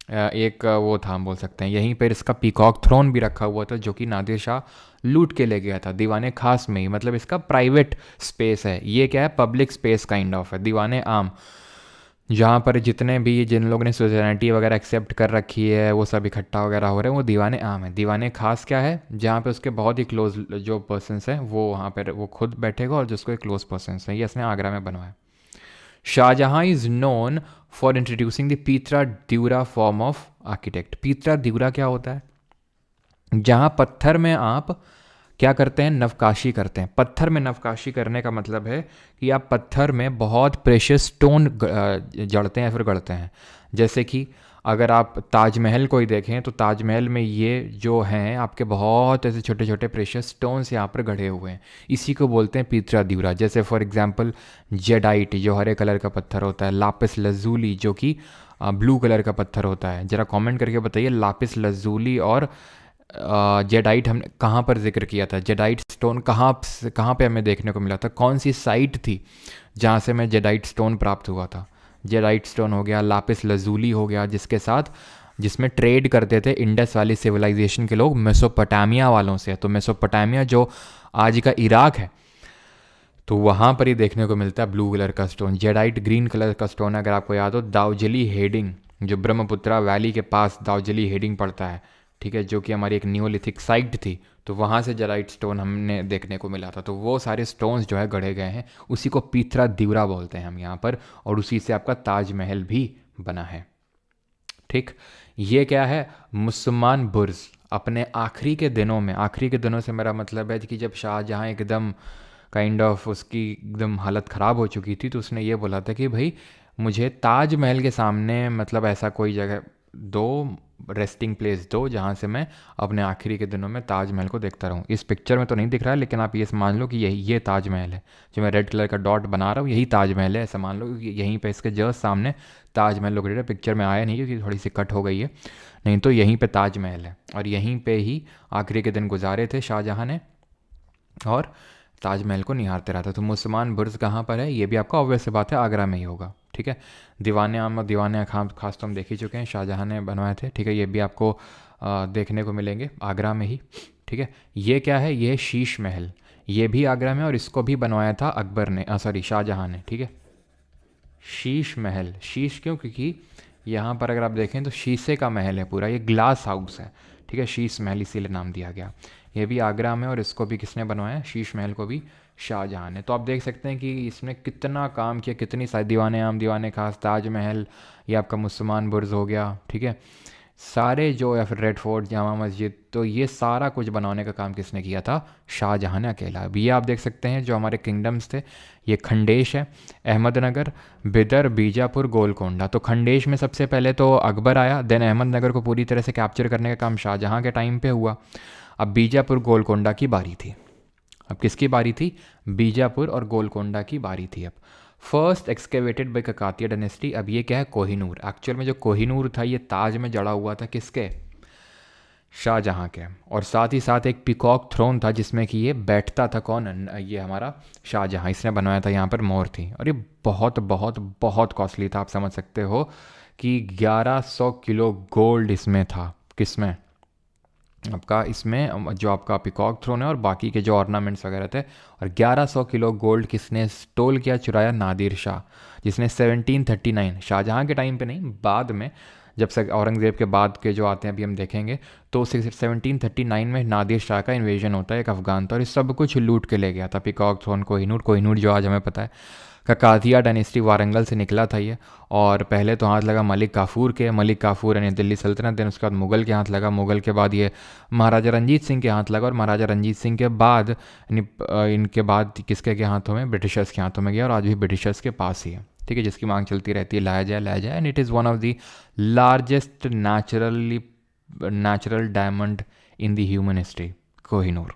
एक वो था, हम बोल सकते हैं, यहीं पर इसका पीकॉक थ्रोन भी रखा हुआ था जो कि नादिर शाह लूट के ले गया था, दीवाने खास में ही, मतलब इसका प्राइवेट स्पेस है। ये क्या है, पब्लिक स्पेस काइंड ऑफ है। दीवाने आम जहाँ पर जितने भी जिन लोगों ने सोसाइटी वगैरह एक्सेप्ट कर रखी है वो सब इकट्ठा वगैरह हो रहे हैं, वो दीवाने आम है। दीवाने खास क्या है, जहाँ पे उसके बहुत ही क्लोज जो पर्सनस हैं वो वहाँ पर वो खुद बैठेगा और जिसको क्लोज पर्सनस हैं, ये इसने आगरा में बनवाया। Shahjahan is known for introducing the pietra dura form of architect. Pietra dura क्या होता है, जहाँ पत्थर में आप क्या करते हैं, नवकाशी करते हैं। पत्थर में नवकाशी करने का मतलब है कि आप पत्थर में बहुत प्रेशियस स्टोन जड़ते हैं फिर गढ़ते हैं। जैसे कि अगर आप ताजमहल को ही देखें तो ताजमहल में ये जो हैं आपके बहुत ऐसे छोटे छोटे प्रेशियस स्टोन्स यहाँ पर गढ़े हुए हैं, इसी को बोलते हैं पीतरा द्यूरा। जैसे फॉर एग्जांपल जेडाइट जो हरे कलर का पत्थर होता है, लापिस लजूली जो कि ब्लू कलर का पत्थर होता है। ज़रा कमेंट करके बताइए लापिस लजूली और जेडाइट हमने कहाँ पर जिक्र किया था, जेडाइट स्टोन कहाँ पे हमें देखने को मिला था, कौन सी साइट थी जहाँ से हमें जेडाइट स्टोन प्राप्त हुआ था। जेडाइट स्टोन हो गया, लापिस लजूली हो गया, जिसमें ट्रेड करते थे इंडस वाली सिविलाइजेशन के लोग मेसोपोटामिया वालों से। तो मेसोपोटामिया जो आज का इराक है, तो वहाँ पर ही देखने को मिलता है ब्लू कलर का स्टोन। जेडाइट ग्रीन कलर का स्टोन, अगर आपको याद हो दाउजली हेडिंग जो ब्रह्मपुत्रा वैली के पास दाउजली हेडिंग पड़ता है, ठीक है, जो कि हमारी एक न्यूलिथिक साइट थी, तो वहाँ से जेडाइट स्टोन हमने देखने को मिला था। तो वो सारे स्टोन्स जो है गढ़े गए हैं, उसी को पीतरा द्यूरा बोलते हैं हम यहाँ पर, और उसी से आपका ताजमहल भी बना है, ठीक। ये क्या है, मुसलमान बुर्ज अपने आखिरी के दिनों से मेरा मतलब है कि जब शाहजहाँ एकदम काइंड ऑफ उसकी एकदम हालत ख़राब हो चुकी थी, तो उसने ये बोला था कि भाई मुझे ताजमहल के सामने मतलब ऐसा कोई जगह दो रेस्टिंग प्लेस दो जहाँ से मैं अपने आखिरी के दिनों में ताजमहल को देखता रहूँ। इस पिक्चर में तो नहीं दिख रहा है, लेकिन आप ये मान लो कि ये ताजमहल है, जो मैं रेड कलर का डॉट बना रहा हूँ यही ताजमहल है, ऐसा मान लो कि यहीं पे इसके जस्ट सामने ताजमहल लोकेटेड है। पिक्चर में आया नहीं क्योंकि थोड़ी सी कट हो गई है, नहीं तो यहीं पे ताजमहल है और यहीं पे ही आखिरी के दिन गुजारे थे शाहजहाँ ने और ताजमहल को निहारते रहता। तो मुसलमान बुर्ज कहाँ पर है, ये भी आपका ऑब्वियस सी बात है आगरा में ही होगा। ठीक है, दीवाने आम और दीवाने खास तो हम देख ही चुके हैं, शाहजहाँ ने बनवाए थे। ठीक है, ये भी आपको देखने को मिलेंगे आगरा में ही। ठीक है, ये क्या है, ये शीश महल, ये भी आगरा में और इसको भी बनवाया था अकबर ने, सॉरी शाहजहाँ ने। ठीक है, शीश महल, शीश क्यों, क्योंकि यहाँ पर अगर आप देखें तो शीशे का महल है पूरा, ये ग्लास हाउस है। ठीक है, शीश महल इसीलिए नाम दिया गया। ये भी आगरा में और इसको भी किसने बनवाया, शीश महल को भी शाहजहाँ ने। तो आप देख सकते हैं कि इसने कितना काम किया, कितनी सारी दीवाने आम दीवाने खास, ताजमहल, ये आपका मुसलमान बुर्ज हो गया। ठीक है, सारे जो, या फिर रेड फोर्ट, जामा मस्जिद, तो ये सारा कुछ बनाने का काम किसने किया था, शाहजहाँ ने अकेला। अभी ये आप देख सकते हैं जो हमारे किंगडम्स थे, ये खंडेश है, अहमदनगर, बिदर, बीजापुर, गोलकोंडा। तो खंडेश में सबसे पहले तो अकबर आया, देन अहमदनगर को पूरी तरह से कैप्चर करने का काम शाहजहाँ के टाइम पे हुआ। अब बीजापुर गोलकोंडा की बारी थी। अब किसकी बारी थी, बीजापुर और गोलकोंडा की बारी थी। अब फर्स्ट एक्सकेवेटेड बाय ककातिया डायनेस्टी। अब ये क्या है, कोहिनूर। एक्चुअल में जो कोहिनूर था ये ताज में जड़ा हुआ था, किसके, शाहजहाँ के। और साथ ही साथ एक पिकॉक थ्रोन था जिसमें कि ये बैठता था, कौन, ये हमारा शाहजहाँ, इसने बनवाया था। यहाँ पर मोर थी और ये बहुत बहुत बहुत कॉस्टली था। आप समझ सकते हो कि 1100 किलो गोल्ड इसमें था, किसमें, आपका इसमें जो आपका पिकॉक थ्रोन है और बाकी के जो ऑर्नामेंट्स वगैरह थे। और 1100 किलो गोल्ड किसने स्टोल किया, चुराया, नादिर शाह, जिसने 1739, शाहजहाँ के टाइम पे नहीं, बाद में जब से औरंगज़ेब के बाद के जो आते हैं अभी हम देखेंगे, तो 1739 में नादिर शाह का इन्वेजन होता है, एक अफगान था, और इस सब कुछ लूट के ले गया था। पिकॉक थ्रोन, कोहिनूर, कोहिनूर जो आज हमें पता है, ककातिया डायनेस्टी वारंगल से निकला था ये। और पहले तो हाथ लगा मलिक काफूर के, मलिक काफूर यानी दिल्ली सल्तनत, देन उसके बाद मुगल के हाथ लगा, मुगल के बाद ये महाराजा रंजीत सिंह के हाथ लगा, और महाराजा रंजीत सिंह के बाद इनके बाद किसके के हाथों में, ब्रिटिशर्स के हाथों में गया, और आज भी ब्रिटिशर्स के पास ही है। ठीक है, जिसकी मांग चलती रहती है, लाया जाए लाया जाए। And it is one of the largest natural diamond in the human history, Kohinoor.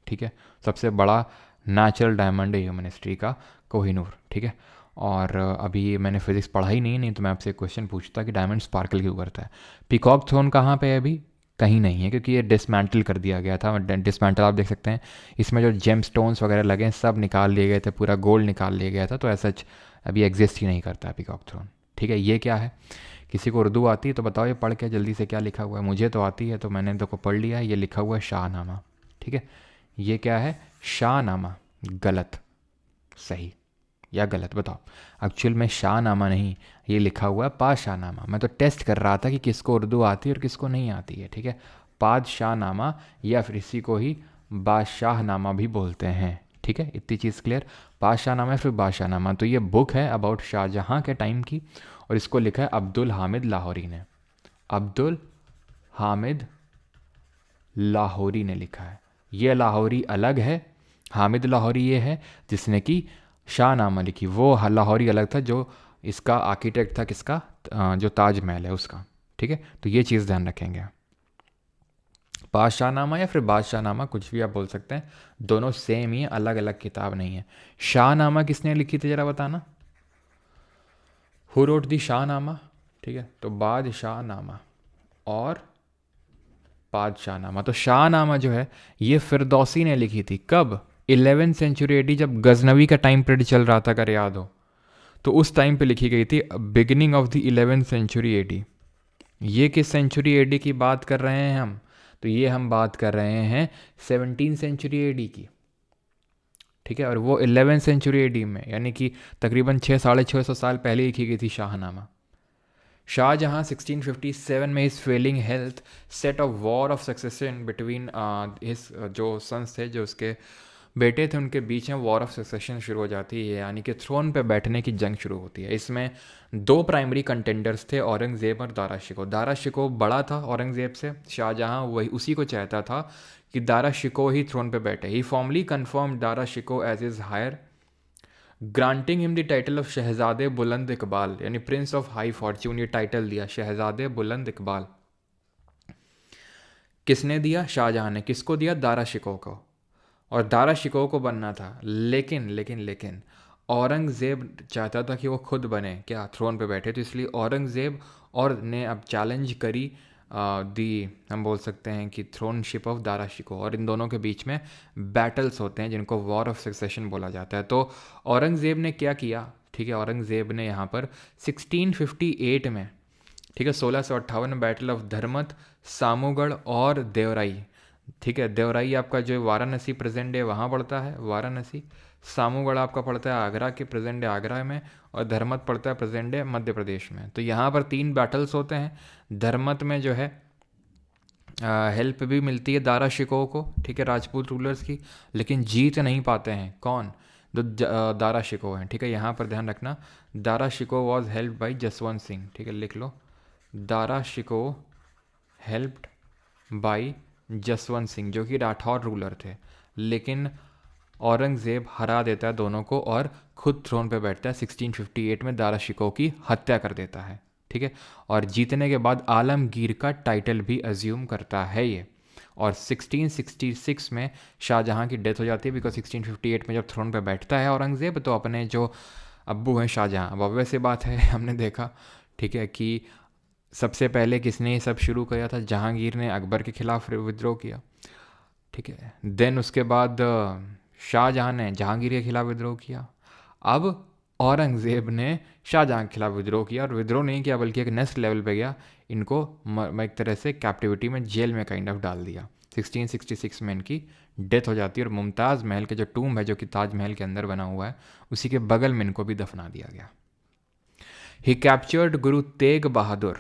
ठीक है, सबसे बड़ा नेचुरल डायमंड है ह्यूमन हिस्ट्री का, कोहिनूर। ठीक है, और अभी मैंने फिजिक्स पढ़ा ही नहीं तो मैं आपसे एक क्वेश्चन पूछता कि डायमंड स्पार्कल क्यों करता है। पिकॉक थ्रोन कहाँ पे है, अभी कहीं नहीं है, क्योंकि ये डिसमेंटल कर दिया गया था। डिसमेंटल आप देख सकते हैं, इसमें जो जेम स्टोन्स वगैरह लगे हैं सब निकाल लिए गए थे, पूरा गोल्ड निकाल लिया गया था, तो ऐसा अभी एग्जिस्ट ही नहीं करता है पिकॉक थ्रोन। ठीक है, ये क्या है, किसी को उर्दू आती है तो बताओ ये पढ़ के जल्दी से क्या लिखा हुआ है। मुझे तो आती है तो मैंने तो को पढ़ लिया है, ये लिखा हुआ है शाहनामा। ठीक है, ये क्या है, शाहनामा, गलत, सही या गलत बताओ। एक्चुअल में शाहनामा नहीं, ये लिखा हुआ है पादशाहनामा। मैं तो टेस्ट कर रहा था कि किसको उर्दू आती है और किसको नहीं आती है। ठीक है, पादशाहनामा या फिर इसी को ही बादशाहनामा भी बोलते हैं। ठीक है, इतनी चीज़ क्लियर, पादशाहनामा या फिर बादशाहनामा। तो ये बुक है अबाउट शाहजहाँ के टाइम की, और इसको लिखा है अब्दुल हामिद लाहौरी ने, अब्दुल हामिद लाहौरी ने लिखा है। ये लाहौरी अलग है, हामिद लाहौरी ये है जिसने कि शाहनामा लिखी, वो लाहौरी अलग था जो इसका आर्किटेक्ट था, किसका, जो ताजमहल है उसका। ठीक है, तो ये चीज़ ध्यान रखेंगे। पादशाहनामा या फिर बादशाहनामा, कुछ भी आप बोल सकते हैं, दोनों सेम ही है, अलग अलग किताब नहीं है। शाहनामा किसने लिखी थी जरा बताना, हु रोट दी शाहनामा। ठीक है, तो बादशाहनामा और पादशाहनामा। तो शाहनामा जो है ये फिरदौसी ने लिखी थी, कब, 11वीं सेंचुरी एडी, जब गजनवी का टाइम पीरियड चल रहा था, अगर याद हो तो उस टाइम पे लिखी गई थी, बिगिनिंग ऑफ द 11वीं सेंचुरी एडी। ये किस सेंचुरी एडी की बात कर रहे हैं हम, तो ये हम बात कर रहे हैं 17वीं सेंचुरी एडी की। ठीक है, और वो 11वीं सेंचुरी एडी में, यानी कि तकरीबन 600-650 साल पहले लिखी गई थी शाहनामा। शाहजहाँ 1657 में his failing health set off war of succession between his जो सन्स थे, जो उसके बेटे थे, उनके बीच में वॉर ऑफ सक्सेशन शुरू हो जाती है, यानी कि थ्रोन पे बैठने की जंग शुरू होती है। इसमें दो प्राइमरी कंटेंडर्स थे, औरंगज़ेब और दारा शिकोह। दारा शिकोह बड़ा था औरंगज़ेब से, शाहजहाँ वही उसी को चाहता था कि दारा शिकोह ही थ्रोन पे बैठे। He formally confirm Dara Shikoh as his heir, granting him the title of Shahzade Buland Iqbal, यानी प्रिंस ऑफ हाई फॉर्च्यून, ये टाइटल दिया, शहजादे बुलंद इकबाल। किसने दिया? शाहजहां ने। किसको दिया? दारा शिकोह को। और दारा शिकोह को बनना था, लेकिन लेकिन लेकिन औरंगज़ेब चाहता था कि वो खुद बने, क्या, थ्रोन पे बैठे। तो इसलिए औरंगज़ेब और ने अब चैलेंज करी दी, हम बोल सकते हैं कि थ्रोनशिप ऑफ दारा शिकोह। और इन दोनों के बीच में बैटल्स होते हैं जिनको वॉर ऑफ सक्सेशन बोला जाता है। तो औरंगज़ेब ने क्या किया? ठीक है, औरंगज़ेब ने यहाँ पर 1658 में, ठीक है, 1658 में बैटल ऑफ धर्मत, सामूगढ़ और देवराई। ठीक है, देवराई आपका जो वाराणसी प्रेजेंट डे वहाँ पड़ता है, वाराणसी। सामूगढ़ आपका पड़ता है आगरा के, प्रेजेंट डे आगरा में। और धर्मत पड़ता है प्रेजेंट डे मध्य प्रदेश में। तो यहाँ पर 3 बैटल्स होते हैं। धर्मत में जो है हेल्प भी मिलती है दारा शिकोह को, ठीक है, राजपूत रूलर्स की, लेकिन जीत नहीं पाते हैं। कौन? जो दारा शिकोह हैं। ठीक है, यहाँ पर ध्यान रखना, Dara Shikoh was help by Jaswant Singh. ठीक है, लिख लो, दारा शिकोह हेल्प्ड बाई जसवंत सिंह, जो कि राठौर रूलर थे। लेकिन औरंगज़ेब हरा देता है दोनों को और खुद थ्रोन पे बैठता है। 1658 में दारा शिकोह की हत्या कर देता है। ठीक है, और जीतने के बाद आलमगीर का टाइटल भी अज्यूम करता है ये। और 1666 में शाहजहां की डेथ हो जाती है, बिकॉज 1658 में जब थ्रोन पे बैठता है औरंगज़ेब, तो अपने जो अब्बू हैं शाहजहां, अब ऑब्वियस सी बात है, हमने देखा, ठीक है, कि सबसे पहले किसने ये सब शुरू किया था? जहांगीर ने अकबर के खिलाफ विद्रोह किया। ठीक है, देन उसके बाद शाहजहां ने जहांगीर के खिलाफ विद्रोह किया। अब औरंगज़ेब ने शाहजहां के खिलाफ विद्रोह किया, और विद्रोह नहीं किया बल्कि एक नेक्स्ट लेवल पे गया, इनको एक तरह से कैप्टिविटी में, जेल में काइंड ऑफ डाल दिया। 1666 में इनकी डेथ हो जाती है, और मुमताज़ महल के जो टूम्ब है, जो कि ताजमहल के अंदर बना हुआ है, उसी के बगल में इनको भी दफना दिया गया। ही captured Guru Tegh Bahadur,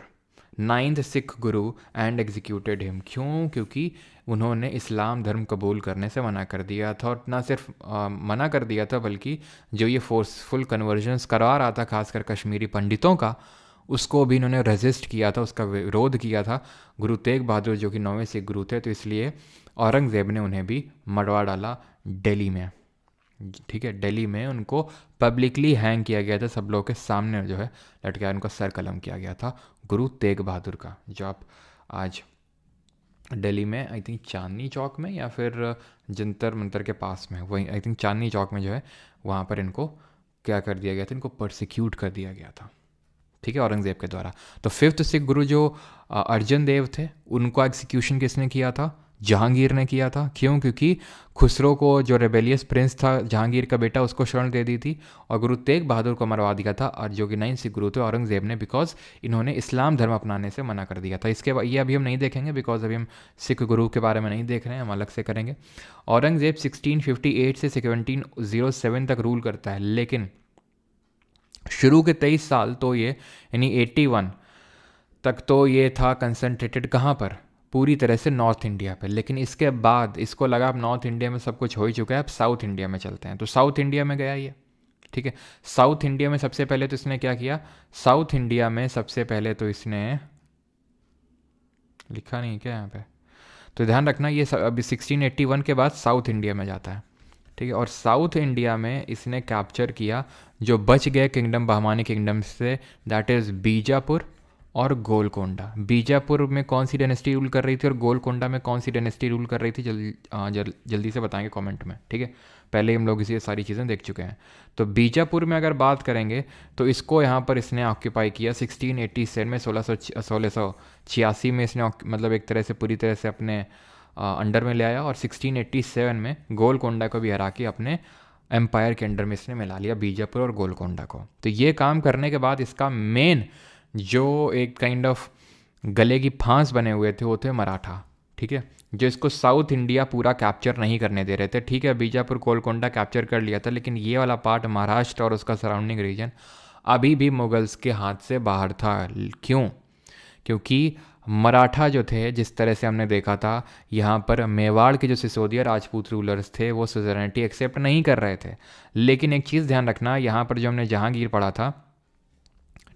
9th Sikh Guru, and executed him. क्यों? क्योंकि उन्होंने इस्लाम धर्म कबूल करने से मना कर दिया था, और ना सिर्फ मना कर दिया था, बल्कि जो ये फोर्सफुल कन्वर्जन्स करवा रहा था, खासकर कश्मीरी पंडितों का, उसको भी इन्होंने रेजिस्ट किया था, उसका विरोध किया था, गुरु तेग बहादुर जो कि 9वें सिख गुरु थे। तो इसलिए औरंगज़ेब ने उन्हें भी मरवा डाला दिल्ली में। ठीक है, दिल्ली में उनको पब्लिकली हैंग किया गया था, सब लोगों के सामने जो है लटकाया, उनका सर कलम किया गया था गुरु तेग बहादुर का, जो आप आज दिल्ली में आई थिंक चांदनी चौक में या फिर जंतर मंतर के पास में, वहीं आई थिंक चांदनी चौक में जो है, वहाँ पर इनको क्या कर दिया गया था? इनको परसिक्यूट कर दिया गया था, ठीक है, औरंगज़ेब के द्वारा। तो 5th सिख गुरु जो अर्जन देव थे, उनको एग्जीक्यूशन किसने किया था? जहांगीर ने किया था। क्यों? क्योंकि खुसरो को, जो रेबेलियस प्रिंस था जहांगीर का बेटा, उसको शरण दे दी थी, और गुरु तेग बहादुर को मरवा दिया था, और जो कि 9 सिख गुरु थे औरंगज़ेब ने, बिकॉज इन्होंने इस्लाम धर्म अपनाने से मना कर दिया था। इसके बाद ये अभी हम नहीं देखेंगे, बिकॉज अभी हम सिख गुरु के बारे में नहीं देख रहे हैं, हम अलग से करेंगे। औरंगज़ेब 1658 से 1707 तक रूल करता है, लेकिन शुरू के 23 साल तो ये, यानी 81 तक तो ये था कंसंट्रेटेड कहाँ पर? पूरी तरह से नॉर्थ इंडिया पे। लेकिन इसके बाद इसको लगा अब नॉर्थ इंडिया में सब कुछ हो ही चुका है, अब साउथ इंडिया में चलते हैं। तो साउथ इंडिया में गया ये, ठीक है। साउथ इंडिया में सबसे पहले तो इसने क्या किया? साउथ इंडिया में सबसे पहले तो इसने लिखा नहीं क्या यहाँ पे, तो ध्यान रखना, ये अभी 1681 के बाद साउथ इंडिया में जाता है, ठीक है। और साउथ इंडिया में इसने कैप्चर किया जो बच गए किंगडम, बहमानी किंगडम से, दैट इज़ बीजापुर और गोलकोंडा। बीजापुर में कौन सी डायनेस्टी रूल कर रही थी और गोलकोंडा में कौन सी डायनेस्टी रूल कर रही थी? जल्दी से बताएंगे कमेंट में, ठीक है। पहले हम लोग इसी सारी चीज़ें देख चुके हैं। तो बीजापुर में अगर बात करेंगे तो इसको यहाँ पर इसने ऑक्यूपाई किया 1687 में, 1686 में इसने मतलब एक तरह से पूरी तरह से अपने अंडर में ले आया, और 1687 में गोलकोंडा को भी हरा के अपने एम्पायर के अंडर में इसने मिला लिया, बीजापुर और गोलकोंडा को। तो ये काम करने के बाद इसका मेन जो एक काइंड ऑफ गले की फांस बने हुए थे वो थे मराठा, ठीक है, जो इसको साउथ इंडिया पूरा कैप्चर नहीं करने दे रहे थे। ठीक है, बीजापुर गोलकोंडा कैप्चर कर लिया था, लेकिन ये वाला पार्ट महाराष्ट्र और उसका सराउंडिंग रीजन अभी भी मुगल्स के हाथ से बाहर था। क्यों? क्योंकि मराठा जो थे, जिस तरह से हमने देखा था यहाँ पर, मेवाड़ के जो सिसोदिया राजपूत रूलर्स थे वो सुजरेनिटी एक्सेप्ट नहीं कर रहे थे। लेकिन एक चीज़ ध्यान रखना, यहाँ पर जो हमने जहांगीर पढ़ा था,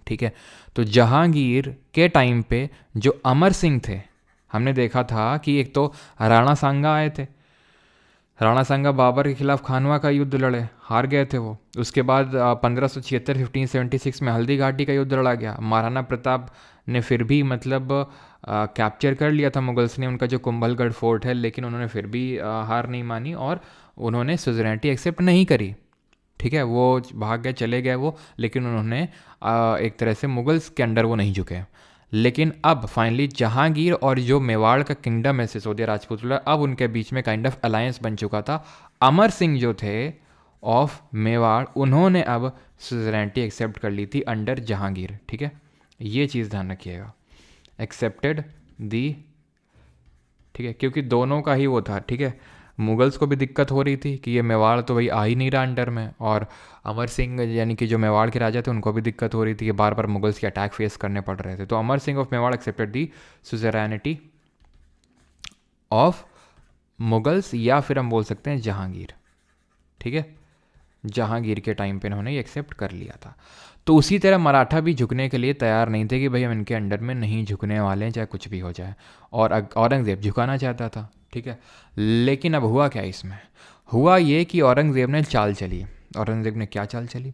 ठीक है, तो जहांगीर के टाइम पे जो अमर सिंह थे, हमने देखा था कि एक तो राणा सांगा आए थे, राणा सांगा बाबर के खिलाफ खानवा का युद्ध लड़े, हार गए थे वो। उसके बाद 1576 1576 में हल्दी घाटी का युद्ध लड़ा गया। महाराणा प्रताप ने फिर भी मतलब कैप्चर कर लिया था मुगल्स ने उनका जो कुंभलगढ़ फोर्ट है, लेकिन उन्होंने फिर भी हार नहीं मानी और उन्होंने सुजरेनिटी एक्सेप्ट नहीं करी। ठीक है, वो भाग गए, चले गए वो, लेकिन उन्होंने एक तरह से मुगल्स के अंडर वो नहीं झुके। लेकिन अब फाइनली जहांगीर और जो मेवाड़ का किंगडम है सिसोदिया राजपूत रूलर, अब उनके बीच में काइंड ऑफ अलायंस बन चुका था। अमर सिंह जो थे ऑफ मेवाड़, उन्होंने अब सुजरेनिटी एक्सेप्ट कर ली थी अंडर जहांगीर। ठीक है, ये चीज़ ध्यान रखिएगा, एक्सेप्टेड दी। ठीक है, क्योंकि दोनों का ही वो था। ठीक है, मुगल्स को भी दिक्कत हो रही थी कि ये मेवाड़ तो भाई आ ही नहीं रहा अंडर में, और अमर सिंह यानी कि जो मेवाड़ के राजा थे उनको भी दिक्कत हो रही थी कि बार बार मुगल्स के अटैक फेस करने पड़ रहे थे। तो Amar Singh of Mewar accepted the suzerainty of Mughals, या फिर हम बोल सकते हैं जहांगीर। ठीक है, जहांगीर के टाइम पे इन्होंने ये एक्सेप्ट कर लिया था। तो उसी तरह मराठा भी झुकने के लिए तैयार नहीं थे कि भाई हम इनके अंडर में नहीं झुकने वाले हैं चाहे कुछ भी हो जाए, और औरंगज़ेब झुकाना चाहता था। ठीक है, लेकिन अब हुआ क्या इसमें? हुआ ये कि औरंगज़ेब ने चाल चली। औरंगज़ेब ने क्या चाल चली?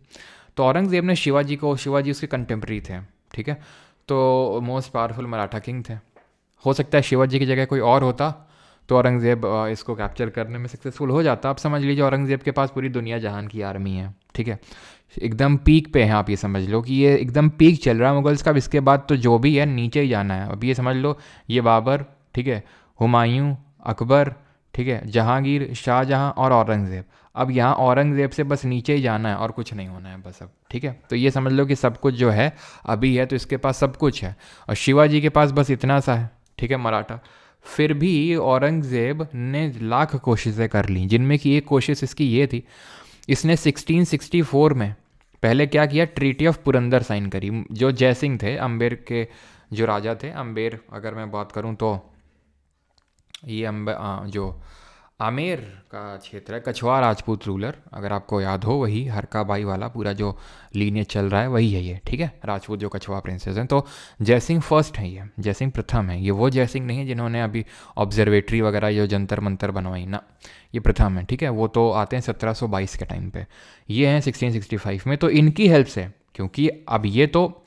तो औरंगज़ेब ने शिवाजी उसके कंटेम्प्रेरी थे। ठीक है, तो मोस्ट पावरफुल मराठा किंग थे। हो सकता है शिवाजी की जगह कोई और होता तो औरंगज़ेब इसको कैप्चर करने में सक्सेसफुल हो जाता। आप समझ लीजिए औरंगज़ेब के पास पूरी दुनिया जहान की आर्मी है। ठीक है, एकदम पीक पे हैं। आप ये समझ लो कि ये एकदम पीक चल रहा है मुगल्स का। अब इसके बाद तो जो भी है नीचे ही जाना है। अब ये समझ लो, ये बाबर, ठीक है, हुमायूं, अकबर, ठीक है, जहांगीर, शाहजहां और औरंगज़ेब। अब यहाँ औरंगज़ेब से बस नीचे ही जाना है और कुछ नहीं होना है बस अब। ठीक है, तो ये समझ लो कि सब कुछ जो है अभी है, तो इसके पास सब कुछ है, और शिवाजी के पास बस इतना सा है। ठीक है, मराठा। फिर भी औरंगज़ेब ने लाख कोशिशें कर ली, जिनमें कि एक कोशिश इसकी ये थी, इसने 1664 में पहले क्या किया, ट्रीटी ऑफ पुरंदर साइन करी। जो जयसिंह थे, अम्बेर के जो राजा थे, अम्बेर अगर मैं बात करूं तो ये जो आमेर का क्षेत्र है, कछवार राजपूत रूलर, अगर आपको याद हो, वही हरका बाई वाला पूरा जो लीनियज चल रहा है वही है ये। ठीक है, राजपूत जो कछवा प्रिंसेस हैं। तो जयसिंह फर्स्ट है, ये जयसिंह प्रथम है। ये वो जयसिंह नहीं है जिन्होंने अभी ऑब्जर्वेटरी वगैरह जो जंतर मंतर बनवाई ना, ये प्रथम है। ठीक है, वो तो आते हैं 1722 के टाइम पे, ये हैं 1665 में। तो इनकी हेल्प से, क्योंकि अब ये तो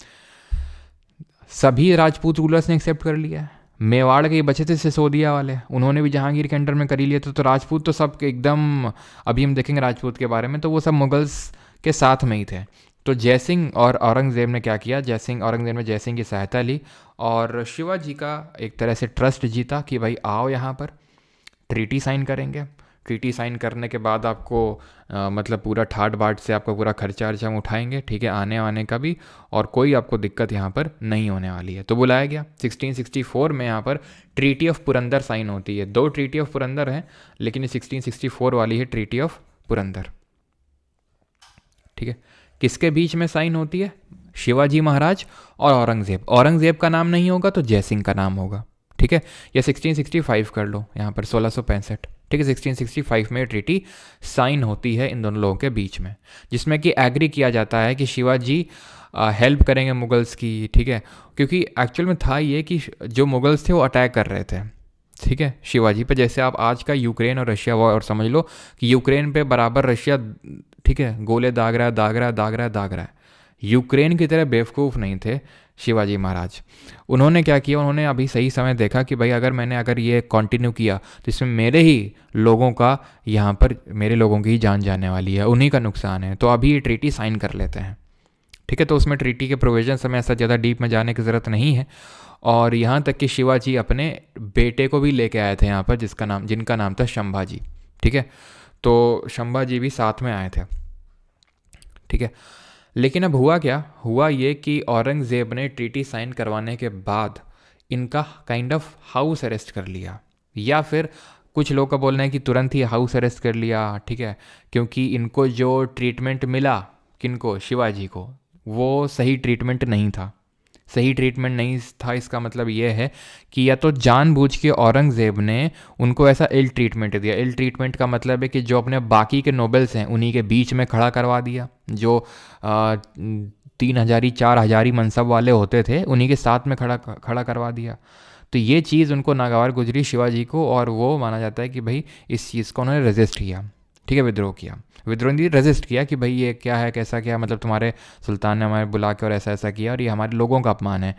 सभी राजपूत रूलर्स ने एक्सेप्ट कर लिया है, मेवाड़ के बचे थे सिसोदिया वाले, उन्होंने भी जहांगीर के अंडर में कर ही लिया था। तो राजपूत तो सब एकदम, अभी हम देखेंगे राजपूत के बारे में, तो वो सब मुगल्स के साथ में ही थे। तो जयसिंह और औरंगज़ेब ने क्या किया, औरंगज़ेब ने जयसिंह की सहायता ली और शिवाजी का एक तरह से ट्रस्ट जीता कि भाई आओ यहाँ पर, ट्रीटी साइन करेंगे। ट्रीटी साइन करने के बाद आपको मतलब पूरा ठाट बाट से आपका पूरा खर्चा वर्चा हम उठाएंगे। ठीक है, आने वाने का भी, और कोई आपको दिक्कत यहाँ पर नहीं होने वाली है। तो बुलाया गया 1664 में। यहाँ पर ट्रीटी ऑफ पुरंदर साइन होती है। 2 ट्रीटी ऑफ पुरंदर हैं, लेकिन ये 1664 वाली है ट्रीटी ऑफ पुरंदर। ठीक है, किसके बीच में साइन होती है? शिवाजी महाराज और औरंगज़ेब। औरंगज़ेब का नाम नहीं होगा तो जयसिंह का नाम होगा। ठीक है, या 1665 कर लो, यहाँ पर 1665। ठीक है, 1665 में ट्रीटी साइन होती है इन दोनों लोगों के बीच में, जिसमें कि एग्री किया जाता है कि शिवाजी हेल्प करेंगे मुगल्स की। ठीक है, क्योंकि एक्चुअल में था ये कि जो मुगल्स थे वो अटैक कर रहे थे, ठीक है, शिवाजी पे। जैसे आप आज का यूक्रेन और रशिया वॉर, और समझ लो कि यूक्रेन पे बराबर रशिया, ठीक है, गोले दाग रहा है। यूक्रेन की तरह बेवकूफ़ नहीं थे शिवाजी महाराज। उन्होंने क्या किया, उन्होंने अभी सही समय देखा कि भाई अगर ये कंटिन्यू किया तो इसमें मेरे ही लोगों का, यहाँ पर मेरे लोगों की ही जान जाने वाली है, उन्हीं का नुकसान है। तो अभी ये ट्रीटी साइन कर लेते हैं। ठीक है, तो उसमें ट्रीटी के प्रोविजन हमें ऐसा ज़्यादा डीप में जाने की ज़रूरत नहीं है। और यहाँ तक कि शिवाजी अपने बेटे को भी लेके आए थे यहाँ पर, जिनका नाम था शंभाजी। ठीक है, तो शंभाजी भी साथ में आए थे। ठीक है, लेकिन अब हुआ क्या, हुआ ये कि औरंगज़ेब ने ट्रीटी साइन करवाने के बाद इनका काइंड ऑफ हाउस अरेस्ट कर लिया, या फिर कुछ लोग का बोलना है कि तुरंत ही हाउस अरेस्ट कर लिया। ठीक है, क्योंकि इनको जो ट्रीटमेंट मिला, किनको, शिवाजी को, वो सही ट्रीटमेंट नहीं था। सही ट्रीटमेंट नहीं था, इसका मतलब ये है कि या तो जानबूझ के औरंगज़ेब ने उनको ऐसा इल ट्रीटमेंट दिया। इल ट्रीटमेंट का मतलब है कि जो अपने बाकी के नोबल्स हैं उन्हीं के बीच में खड़ा करवा दिया, जो 3000 4000 मनसब वाले होते थे उन्हीं के साथ में खड़ा करवा दिया। तो ये चीज़ उनको नागवार गुजरी शिवाजी को, और वो माना जाता है कि भाई इस चीज़ को उन्होंने रेजिस्ट किया। ठीक है, विद्रोह किया। विद्रोह ने रेजिस्ट किया कि भाई ये क्या है, कैसा क्या, मतलब तुम्हारे सुल्तान ने हमारे बुला के और ऐसा ऐसा किया और ये हमारे लोगों का अपमान है।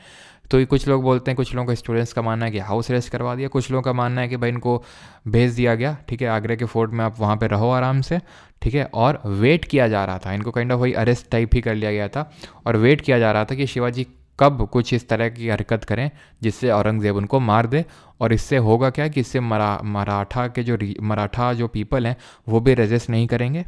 तो ये कुछ लोग बोलते हैं, कुछ लोगों का स्टूडेंट्स का मानना है कि हाउस अरेस्ट करवा दिया, कुछ लोगों का मानना है कि भाई इनको भेज दिया गया, ठीक है, आगरा के फोर्ट में आप वहाँ पे रहो आराम से, ठीक है, और वेट किया जा रहा था, इनको काइंड ऑफ वही अरेस्ट टाइप ही कर लिया गया था और वेट किया जा रहा था कि शिवाजी कब कुछ इस तरह की हरकत करें जिससे औरंगज़ेब उनको मार दे। और इससे होगा क्या कि इससे मराठा के जो मराठा जो पीपल हैं वो भी रेजिस्ट नहीं करेंगे,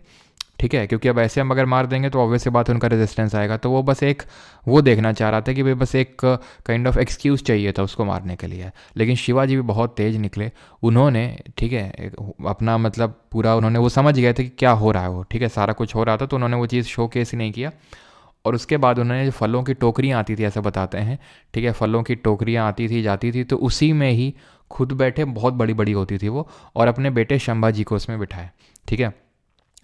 ठीक है, क्योंकि अब ऐसे हम अगर मार देंगे तो ऑब्वियस सी बात है उनका रेजिस्टेंस आएगा। तो वो बस एक वो देखना चाह रहा था कि भाई बस एक काइंड ऑफ एक्सक्यूज़ चाहिए था उसको मारने के लिए। लेकिन शिवाजी भी बहुत तेज़ निकले, उन्होंने, ठीक है, अपना मतलब पूरा उन्होंने वो समझ गए थे कि क्या हो रहा है वो, ठीक है, सारा कुछ हो रहा था, तो उन्होंने वो चीज़ शो केस ही नहीं किया। और उसके बाद उन्होंने जो फलों की टोकरियाँ आती थी, ऐसा बताते हैं, ठीक है, फलों की टोकरियाँ आती थी जाती थी, तो उसी में ही खुद बैठे, बहुत बड़ी बड़ी होती थी वो, और अपने बेटे शंभाजी को उसमें बिठाए, ठीक है।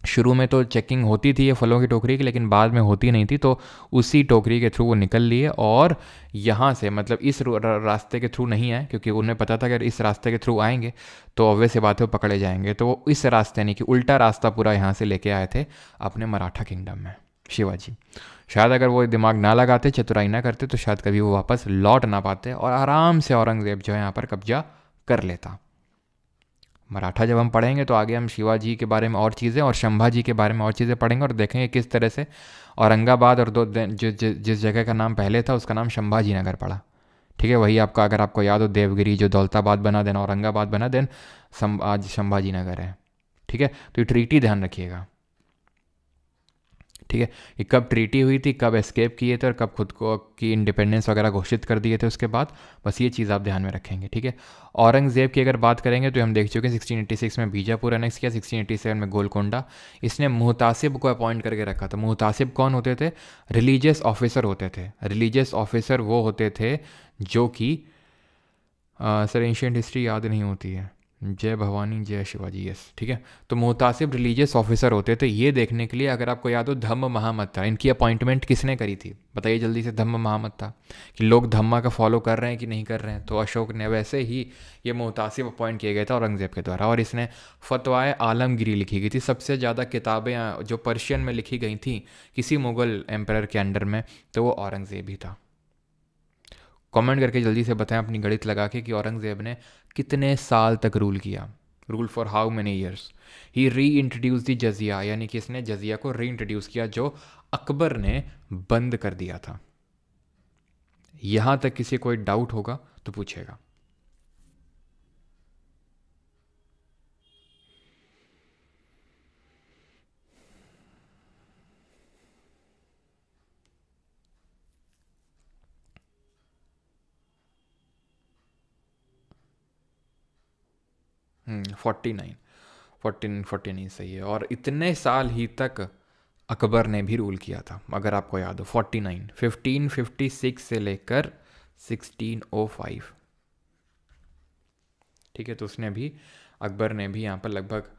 शुरू में तो चेकिंग होती थी ये फलों की टोकरी की, लेकिन बाद में होती नहीं थी, तो उसी टोकरी के थ्रू वो निकल लिए और यहाँ से मतलब इस रास्ते के थ्रू नहीं आए, क्योंकि उन्हें पता था अगर इस रास्ते के थ्रू आएंगे तो ऑब्वियस सी बात है वो पकड़े जाएंगे। तो वो इस रास्ते नहीं कि उल्टा रास्ता पूरा यहाँ से लेके आए थे अपने मराठा किंगडम में शिवाजी। शायद अगर वो दिमाग ना लगाते, चतुराई ना करते, तो शायद कभी वो वापस लौट ना पाते और आराम से औरंगज़ेब जो है यहाँ पर कब्जा कर लेता। मराठा जब हम पढ़ेंगे तो आगे हम शिवाजी के बारे में और चीज़ें और शंभाजी के बारे में और चीज़ें पढ़ेंगे और देखेंगे किस तरह से औरंगाबाद और जिस जगह का नाम पहले था उसका नाम शंभाजी नगर पड़ा, ठीक है। वही आपका, अगर आपको याद हो, देवगिरी जो दौलताबाद बना देन औरंगाबाद बना देन आज शंभाजी नगर है, ठीक है। तो ये ट्रीटी ध्यान रखिएगा, ठीक है, कि कब ट्रीटी हुई थी, कब एस्केप किए थे और कब खुद को की इंडिपेंडेंस वगैरह घोषित कर दिए थे उसके बाद, बस ये चीज़ आप ध्यान में रखेंगे, ठीक है। औरंगज़ेब की अगर बात करेंगे तो हम देख चुके हैं 1686 में बीजापुर अनेक्स किया, 1687 में गोलकोंडा। इसने मुहतासिब को अपॉइंट करके रखा था। मुहतासिब कौन होते थे? रिलीजियस ऑफिसर होते थे। रिलीजियस ऑफिसर वो होते थे जो कि सर एंशियंट हिस्ट्री याद नहीं होती है, जय भवानी जय शिवाजी, यस, ठीक है। तो मुहतासिब रिलीजियस ऑफिसर होते थे, ये देखने के लिए, अगर आपको याद हो, धम्म महामत था। इनकी अपॉइंटमेंट किसने करी थी बताइए जल्दी से? धम्म महामत था, कि लोग धम्मा का फॉलो कर रहे हैं कि नहीं कर रहे हैं, तो अशोक ने, वैसे ही ये मुहतासिब अपॉइंट किया गया था औरंगज़ेब के द्वारा। और इसने फतवाए आलमगिरी लिखी गई थी। सबसे ज़्यादा किताबें जो पर्शियन में लिखी गई थी किसी मुग़ल एम्पर के अंडर में, तो वो औरंगज़ेब ही था। कमेंट करके जल्दी से बताएं अपनी गणित लगा के कि औरंगज़ेब ने कितने साल तक रूल किया। Rule for how many years? He reintroduce the जजिया, यानी कि इसने जजिया को री इंट्रोड्यूस किया जो अकबर ने बंद कर दिया था। यहां तक किसी कोई डाउट होगा तो पूछेगा। फोर्टी नाइन, 49 सही है। और इतने साल ही तक अकबर ने भी रूल किया था, अगर आपको याद हो। 49, 1556 से लेकर 1605, ठीक है। तो उसने भी, अकबर ने भी यहाँ पर लगभग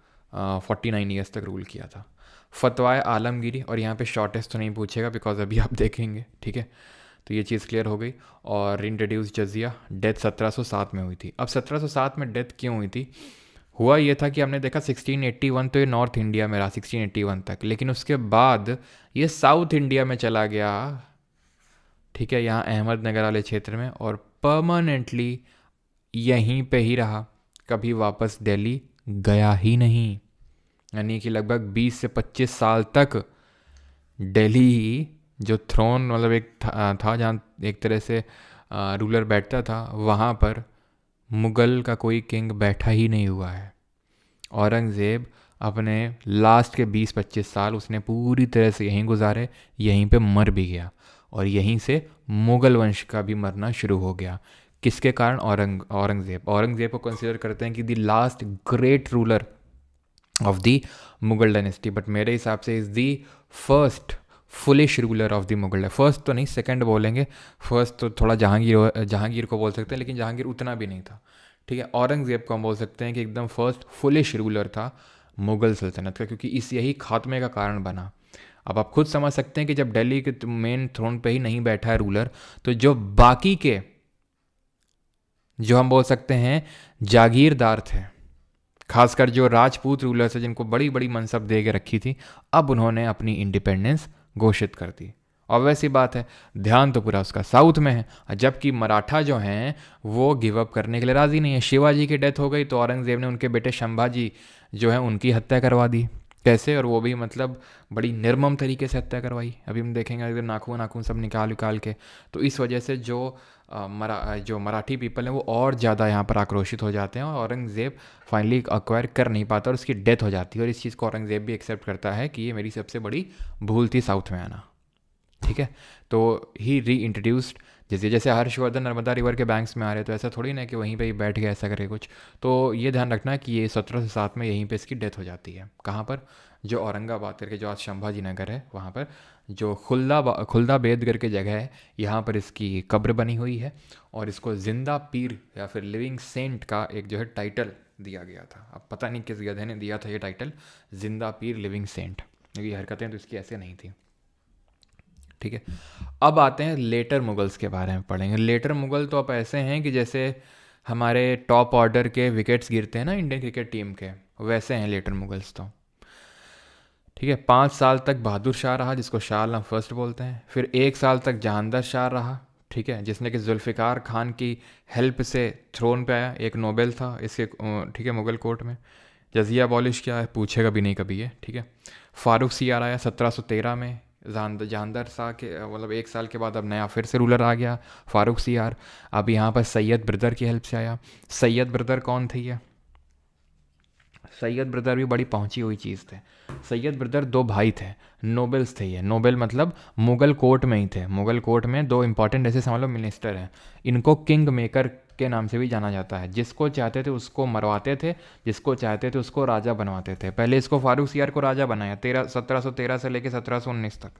49 ईयर्स तक रूल किया था। फतवाए आलमगिरी, और यहाँ पे शॉर्टेस्ट तो नहीं पूछेगा बिकॉज अभी आप देखेंगे, ठीक है। तो ये चीज़ क्लियर हो गई। और इंट्रोड्यूस जजिया, डेथ 1707 में हुई थी। अब 1707 में डेथ क्यों हुई थी? हुआ ये था कि हमने देखा 1681 तो ये नॉर्थ इंडिया में रहा 1681 तक, लेकिन उसके बाद ये साउथ इंडिया में चला गया, ठीक है, यहाँ अहमदनगर वाले क्षेत्र में, और परमानेंटली यहीं पे ही रहा, कभी वापस दिल्ली गया ही नहीं। यानी कि लगभग 20 से 25 साल तक दिल्ली जो थ्रोन, मतलब एक था जहाँ एक तरह से रूलर बैठता था, वहाँ पर मुग़ल का कोई किंग बैठा ही नहीं हुआ है। औरंगज़ेब अपने लास्ट के 20-25 साल उसने पूरी तरह से यहीं गुजारे, यहीं पे मर भी गया, और यहीं से मुग़ल वंश का भी मरना शुरू हो गया। किसके कारण? औरंगज़ेब को कंसिडर करते हैं कि the last great ruler of the Mughal dynasty, but मेरे हिसाब से is the first foolish ruler of the Mughal. First तो नहीं, सेकंड बोलेंगे। फर्स्ट तो थोड़ा जहांगीर को बोल सकते हैं, लेकिन जहांगीर उतना भी नहीं था, ठीक है। औरंगज़ेब को हम बोल सकते हैं कि एकदम फर्स्ट फुलिश रूलर था मुग़ल सल्तनत का, क्योंकि इस यही खात्मे का कारण बना। अब आप खुद समझ सकते हैं कि जब दिल्ली के मेन थ्रोन पे ही नहीं बैठा है रूलर, तो जो बाकी के, जो हम बोल सकते हैं जागीरदार थे, खासकर जो राजपूत रूलर्स हैं जिनको बड़ी बड़ी मनसब दे के रखी थी, अब उन्होंने अपनी इंडिपेंडेंस घोषित कर दी। और वैसी बात है, ध्यान तो पूरा उसका साउथ में है, जबकि मराठा जो हैं वो गिव अप करने के लिए राज़ी नहीं है। शिवाजी की डेथ हो गई तो औरंगज़ेब ने उनके बेटे संभाजी जो है उनकी हत्या करवा दी। कैसे? और वो भी मतलब बड़ी निर्मम तरीके से हत्या करवाई। अभी हम देखेंगे अगर नाखून नाखून सब निकाल के। तो इस वजह से जो मराठी पीपल हैं वो और ज़्यादा यहाँ पर आक्रोशित हो जाते हैं, और औरंगज़ेब फाइनली एक्वायर कर नहीं पाता और उसकी डेथ हो जाती है। और इस चीज़ को औरंगज़ेब भी एक्सेप्ट करता है कि ये मेरी सबसे बड़ी भूल थी साउथ में आना। ठीक है, तो ही री इंट्रोड्यूस्ड, जैसे जैसे हर्षवर्धन नर्मदा रिवर के बैंक्स में आ रहे, तो ऐसा थोड़ी ना कि वहीं पे ही बैठ गया ऐसा करके कुछ। तो ये ध्यान रखना कि ये 1707 में यहीं पे इसकी डेथ हो जाती है। कहाँ पर? जो औरंगाबाद करके जो आज संभाजी नगर है वहाँ पर, जो खुलदा बेद करके जगह है, यहाँ पर इसकी कब्र बनी हुई है। और इसको जिंदा पीर या फिर लिविंग सेंट का एक जो है टाइटल दिया गया था। अब पता नहीं किस गधे ने दिया था ये टाइटल, जिंदा पीर लिविंग सेंट। ये हरकतें तो इसकी ऐसे नहीं थी। ठीक है, अब आते हैं लेटर मुगल्स के बारे में पढ़ेंगे। लेटर मुगल तो अब ऐसे हैं कि जैसे हमारे टॉप ऑर्डर के विकेट्स गिरते हैं ना इंडियन क्रिकेट टीम के, वैसे हैं लेटर मुगल्स तो। ठीक है, 5 साल तक बहादुर शाह रहा, जिसको शाह आलम फर्स्ट बोलते हैं। फिर 1 साल तक जहांदर शाह रहा, ठीक है, जिसने कि जुल्फ़िकार खान की हेल्प से थ्रोन पे आया। एक नोबेल था इसके, ठीक है, मुगल कोर्ट में। जजिया अबॉलिश किया है, पूछेगा भी नहीं कभी ये। ठीक है, फारूक सियार आया 1713 में। जहांदर शाह के मतलब 1 साल के बाद अब नया फिर से रूलर आ गया, फारूक सियार। अब यहाँ पर सैयद ब्रदर की हेल्प से आया। सैयद ब्रदर कौन थे ये? सैयद ब्रदर भी बड़ी पहुंची हुई चीज़ थे। सैयद ब्रदर 2 भाई थे, नोबेल्स थे ये। नोबेल मतलब मुगल कोर्ट में ही थे। मुगल कोर्ट में 2 इंपॉर्टेंट ऐसे समझ लो मिनिस्टर हैं। इनको किंग मेकर के नाम से भी जाना जाता है। जिसको चाहते थे उसको मरवाते थे, जिसको चाहते थे उसको राजा बनवाते थे। पहले इसको फारूक सियार को राजा बनाया 1713 से लेकर 1719 तक।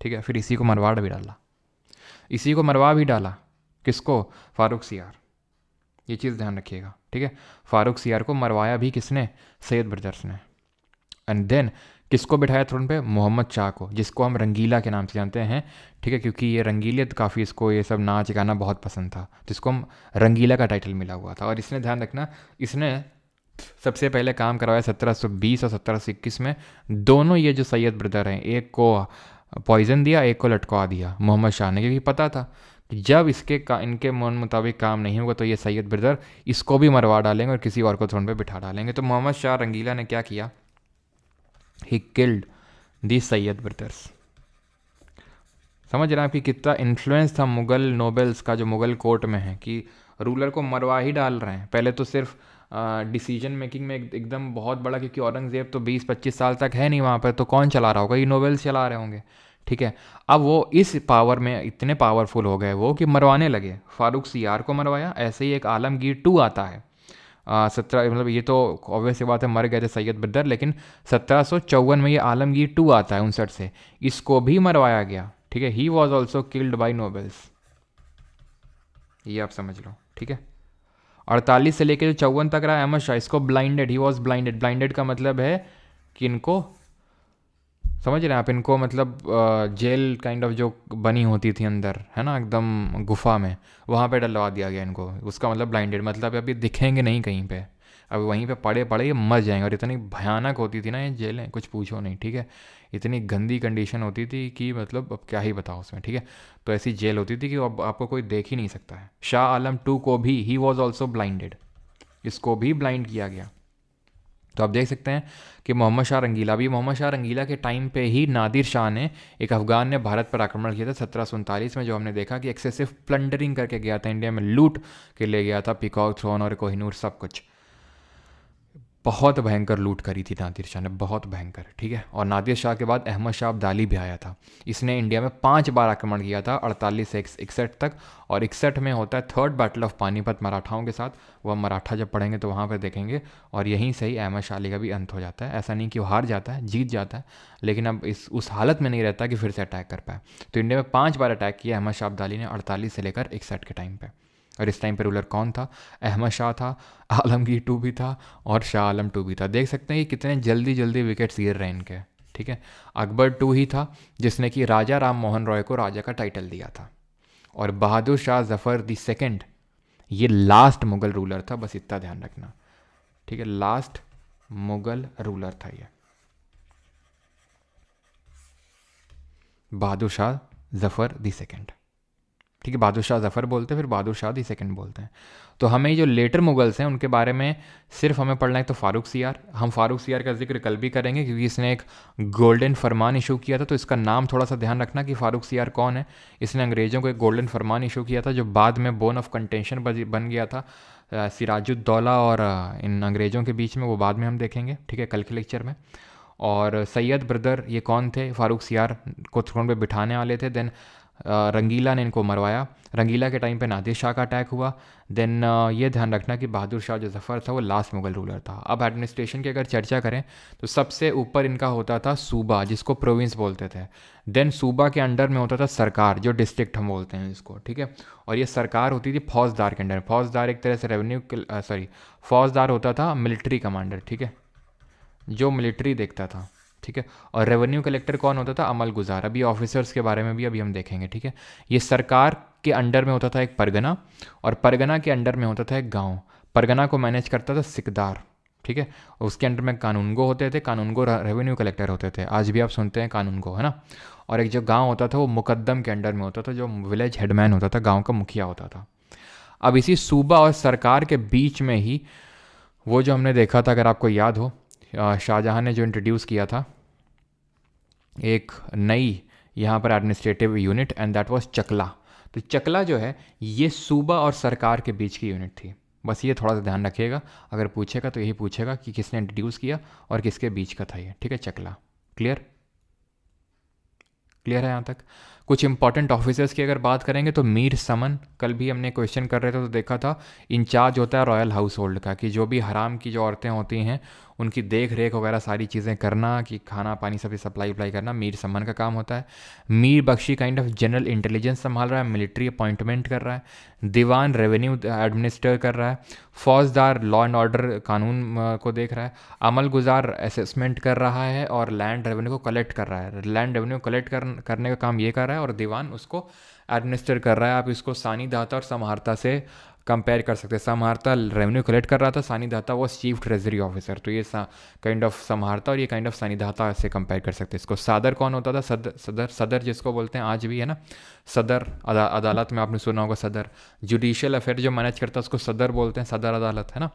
ठीक है, फिर इसी को मरवा भी डाला, इसी को मरवा भी डाला। किसको? फारूक सियार। ये चीज़ ध्यान रखिएगा। ठीक है, फारूक सियार को मरवाया भी किसने? सैयद ब्रदर्स ने। एंड देन किसको बिठाया थ्रोन पे? मोहम्मद शाह को, जिसको हम रंगीला के नाम से जानते हैं। ठीक है, क्योंकि ये रंगीलियत काफ़ी, इसको ये सब नाच गाना बहुत पसंद था, जिसको हम रंगीला का टाइटल मिला हुआ था। और इसने ध्यान रखना, इसने सबसे पहले काम करवाया 1720 और 1721 में। दोनों ये जो सैयद ब्रदर हैं, एक को पॉइजन दिया, एक को लटकवा दिया मोहम्मद शाह ने, क्योंकि पता था कि जब इनके मन मुताबिक काम नहीं होगा तो ये सैयद ब्रदर इसको भी मरवा डालेंगे और किसी और को थ्रोन पे बिठा डालेंगे। तो मोहम्मद शाह रंगीला ने क्या किया? He killed the Syed brothers. समझ रहे हैं आप कि कितना इन्फ्लुएंस था मुगल नोबेल्स का जो मुगल कोर्ट में है, कि रूलर को मरवा ही डाल रहे हैं। पहले तो सिर्फ डिसीजन मेकिंग में एकदम बहुत बड़ा, क्योंकि औरंगज़ेब तो 20-25 साल तक है नहीं वहाँ पर, तो कौन चला रहा होगा? ये नोबेल्स चला रहे होंगे। ठीक है, अब वो इस पावर में इतने पावरफुल हो गए वो कि मरवाने लगे। फारूक सियार को मरवाया। ऐसे ही एक आलमगीर 2 आता है 17, मतलब ये तो ऑब्वियस सी बात है मर गए थे सैयद ब्रदर, लेकिन 1754 में ये आलमगीर 2 आता है 59 से, इसको भी मरवाया गया। ठीक है, he was also killed by nobles, ये आप समझ लो। ठीक है, 48 से लेकर जो 54 तक रहा अहमद शाह, इसको blinded, he was blinded. Blinded का मतलब है कि इनको, समझ रहे हैं आप, इनको मतलब जेल काइंड ऑफ जो बनी होती थी अंदर, है ना, एकदम गुफा में, वहाँ पे डलवा दिया गया इनको। उसका मतलब ब्लाइंडेड, मतलब अभी दिखेंगे नहीं कहीं पे, अब वहीं पे पड़े पड़े ये मर जाएंगे। और इतनी भयानक होती थी ना ये जेलें, कुछ पूछो नहीं। ठीक है, इतनी गंदी कंडीशन होती थी कि मतलब अब क्या ही बताओ उसमें। ठीक है, तो ऐसी जेल होती थी कि अब आपको कोई देख ही नहीं सकता है। शाह आलम 2 को भी, ही वॉज ऑल्सो ब्लाइंडेड, इसको भी ब्लाइंड किया गया। तो आप देख सकते हैं कि मोहम्मद शाह रंगीला भी, मोहम्मद शाह रंगीला के टाइम पे ही नादिर शाह ने, एक अफगान ने भारत पर आक्रमण किया था 1747 में, जो हमने देखा कि एक्सेसिव प्लंडरिंग करके गया था, इंडिया में लूट के ले गया था पीकॉक थ्रोन और कोहिनूर सब कुछ। बहुत भयंकर लूट करी थी नादिर शाह ने, बहुत भयंकर। ठीक है, और नादिर शाह के बाद अहमद शाह अब्दाली भी आया था। इसने इंडिया में 5 बार आक्रमण किया था, 48 से 61 तक। और 61 में होता है 3rd बैटल ऑफ पानीपत मराठाओं के साथ। वह मराठा जब पढ़ेंगे तो वहाँ पर देखेंगे। और यहीं से ही अहमद शाह अली का भी अंत हो जाता है। ऐसा नहीं कि वो हार जाता है, जीत जाता है, लेकिन अब उस हालत में नहीं रहता कि फिर से अटैक कर पाए। तो इंडिया में 5 बार अटैक किया अहमद शाह अब्दाली ने, 48 से लेकर 61 के टाइम पर। और इस टाइम पर रूलर कौन था? अहमद शाह था, आलमगीर 2 भी था और शाह आलम 2 भी था। देख सकते हैं कि कितने जल्दी जल्दी विकेट्स गिर रहे हैं इनके। ठीक है, अकबर 2 ही था जिसने कि राजा राम मोहन रॉय को राजा का टाइटल दिया था। और बहादुर शाह जफ़र द सेकंड ये लास्ट मुगल रूलर था, बस इतना ध्यान रखना। ठीक है, लास्ट मुगल रूलर था ये, बहादुर शाह जफ़र दी सेकेंड। ठीक है, बहादुर शाह जफ़र बोलते हैं, फिर बहादुर शाह दी सेकेंड बोलते हैं। तो हमें जो लेटर मुगल्स हैं उनके बारे में सिर्फ हमें पढ़ना है तो फ़ारूक सियार, हम फ़ारूक सियार का जिक्र कल भी करेंगे क्योंकि इसने एक गोल्डन फरमान इशू किया था, तो इसका नाम थोड़ा सा ध्यान रखना कि फ़ारूक सियार कौन है। इसने अंग्रेज़ों को एक गोल्डन फरमान इशू किया था जो बाद में बोन ऑफ कंटेंशन बन गया था सिराजुद्दौला और इन अंग्रेज़ों के बीच में, वो बाद में हम देखेंगे, ठीक है, कल के लेक्चर में। और सैयद ब्रदर ये कौन थे, फ़ारूक सियार को थ्रोन पे बिठाने वाले थे। देन रंगीला ने इनको मरवाया, रंगीला के टाइम पे नादिर शाह का अटैक हुआ। देन ये ध्यान रखना कि बहादुर शाह जो जफ़र था वो लास्ट मुगल रूलर था। अब एडमिनिस्ट्रेशन की अगर चर्चा करें तो सबसे ऊपर इनका होता था सूबा, जिसको प्रोविंस बोलते थे। देन सूबा के अंडर में होता था सरकार, जो डिस्ट्रिक्ट हम बोलते हैं इसको, ठीक है। और ये सरकार होती थी फौजदार के अंडर। फौजदार एक तरह से फौजदार होता था मिलिट्री कमांडर, ठीक है, जो मिलिट्री देखता था, ठीक है। और रेवेन्यू कलेक्टर कौन होता था, अमल गुजार। अभी ऑफिसर्स के बारे में भी अभी हम देखेंगे, ठीक है। ये सरकार के अंडर में होता था एक परगना, और परगना के अंडर में होता था एक गांव। परगना को मैनेज करता था सिकदार, ठीक है। उसके अंडर में कानूनगो होते थे, कानूनगो रेवेन्यू कलेक्टर होते थे, आज भी आप सुनते हैं कानूनगो, है ना। और एक जो गाँव होता था वो मुकद्दम के अंडर में होता था, जो विलेज हेडमैन होता था, गाँव का मुखिया होता था। अब इसी सूबा और सरकार के बीच में ही वो जो हमने देखा था, अगर आपको याद हो, शाहजहां ने जो इंट्रोड्यूस किया था एक नई यहाँ पर administrative unit, and that was चकला। तो चकला जो है ये सूबा और सरकार के बीच की यूनिट थी। बस ये थोड़ा सा ध्यान रखिएगा, अगर पूछेगा तो यही पूछेगा कि किसने इंट्रोड्यूस किया और किसके बीच का था ये, ठीक है, चकला। क्लियर है यहाँ तक। कुछ इंपॉर्टेंट ऑफिसर्स की अगर बात करेंगे तो मीर समन, कल भी हमने क्वेश्चन कर रहे थे तो देखा था, इंचार्ज होता है रॉयल हाउस होल्ड का, कि जो भी हराम की जो औरतें होती हैं उनकी देख रेख वगैरह सारी चीज़ें करना, कि खाना पानी सभी सप्लाई वप्लाई करना, मीर समन का काम होता है। Mir Bakhshi kind of general intelligence संभाल रहा है, मिलिट्री अपॉइंटमेंट कर रहा है। दीवान रेवेन्यू एडमिनिस्टर कर रहा है। फौजदार लॉ एंड ऑर्डर कानून को देख रहा है। अमल गुजार असेसमेंट कर रहा है और लैंड रेवेन्यू को कलेक्ट कर रहा है। लैंड रेवेन्यू कलेक्ट करने का काम ये कर रहा है और दीवान उसको एडमिनिस्टर कर रहा है। आप इसको सानी दाता और समहारता से कंपेयर कर सकते हैं। समहारता रेवेन्यू कलेक्ट कर रहा था, सानी दाता वो चीफ ट्रेजरी ऑफिसर, तो ये काइंड ऑफ समहारता और ये काइंड ऑफ सानी दाता से कंपेयर कर सकते हैं इसको। सादर कौन होता था, सदर जिसको बोलते हैं आज भी, है ना, सदर अदालत में आपने सुना होगा सदर। जुडिशियल अफेयर जो मैनेज करता है उसको सदर बोलते हैं, सदर अदालत, है ना।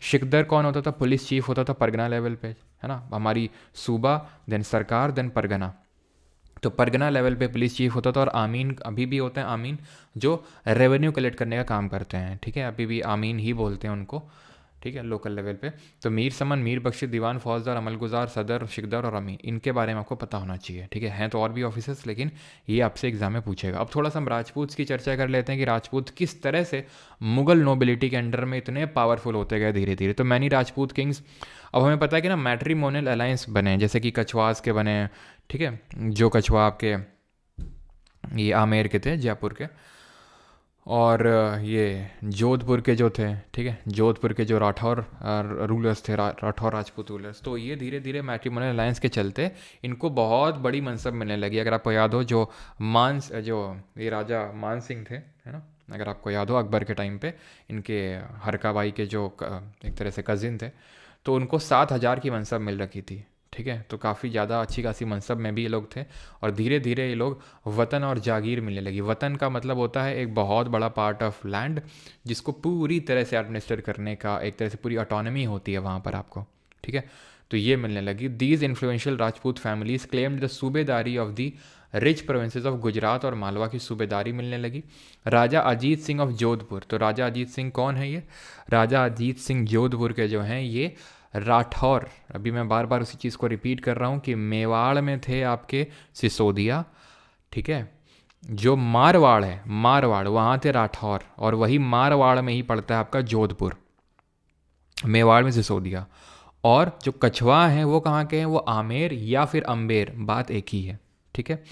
शिकदर कौन होता था, पुलिस चीफ होता था परगना लेवल पे, है ना, हमारी सूबा, देन सरकार, देन परगना। तो परगना लेवल पे पुलिस चीफ होता था। और आमीन अभी भी होते हैं, आमीन जो रेवेन्यू कलेक्ट करने का काम करते हैं, ठीक है, अभी भी आमीन ही बोलते हैं उनको, ठीक है, लोकल लेवल पे। तो मीर समन, मीर बख्शी, दीवान, फौजदार, अमलगुजार, सदर, शिकदार और अमीन, इनके बारे में आपको पता होना चाहिए, ठीक है। हैं तो और भी ऑफिसर्स, लेकिन ये आपसे एग्जाम में पूछेगा। अब थोड़ा सा हम राजपूत की चर्चा कर लेते हैं कि राजपूत किस तरह से मुगल नोबिलिटी के अंडर में इतने पावरफुल होते गए धीरे धीरे। तो मैनी राजपूत किंग्स, अब हमें पता है कि ना मैट्रीमोनियल अलायंस बने, जैसे कि कछवास के बने, ठीक है, जो कछवा आपके ये आमेर के थे, जयपुर के, और ये जोधपुर के जो थे, ठीक है, जोधपुर के जो राठौर रूलर्स थे, राठौर राजपूत रूलर्स। तो ये धीरे धीरे मैट्रीमोनियल अलायंस के चलते इनको बहुत बड़ी मनसब मिलने लगी। अगर आपको याद हो जो ये राजा मान सिंह थे, है ना, अगर आपको याद हो अकबर के टाइम पे इनके हरका भाई के जो एक तरह से कज़िन थे, तो उनको 7,000 की मनसब मिल रखी थी, ठीक है। तो काफ़ी ज़्यादा अच्छी खासी मनसब में भी ये लोग थे। और धीरे धीरे ये लोग वतन और जागीर मिलने लगी। वतन का मतलब होता है एक बहुत बड़ा पार्ट ऑफ लैंड जिसको पूरी तरह से एडमिनिस्टर करने का एक तरह से पूरी ऑटोनॉमी होती है वहाँ पर आपको, ठीक है। तो ये मिलने लगी। These influential Rajput families claimed the subedari of the rich provinces of Gujarat और मालवा की सूबेदारी मिलने लगी। राजा अजीत सिंह ऑफ जोधपुर, तो राजा अजीत सिंह कौन है ये, राजा अजीत सिंह जोधपुर के जो हैं ये राठौर, अभी मैं बार बार उसी चीज़ को रिपीट कर रहा हूँ कि मेवाड़ में थे आपके सिसोदिया, ठीक है, जो मारवाड़ है, मारवाड़ वहाँ थे राठौर, और वही मारवाड़ में ही पड़ता है आपका जोधपुर, मेवाड़ में सिसोदिया। और जो कछवा हैं वो कहाँ के हैं, वो आमेर या फिर अम्बेर, बात एक ही है, ठीक है।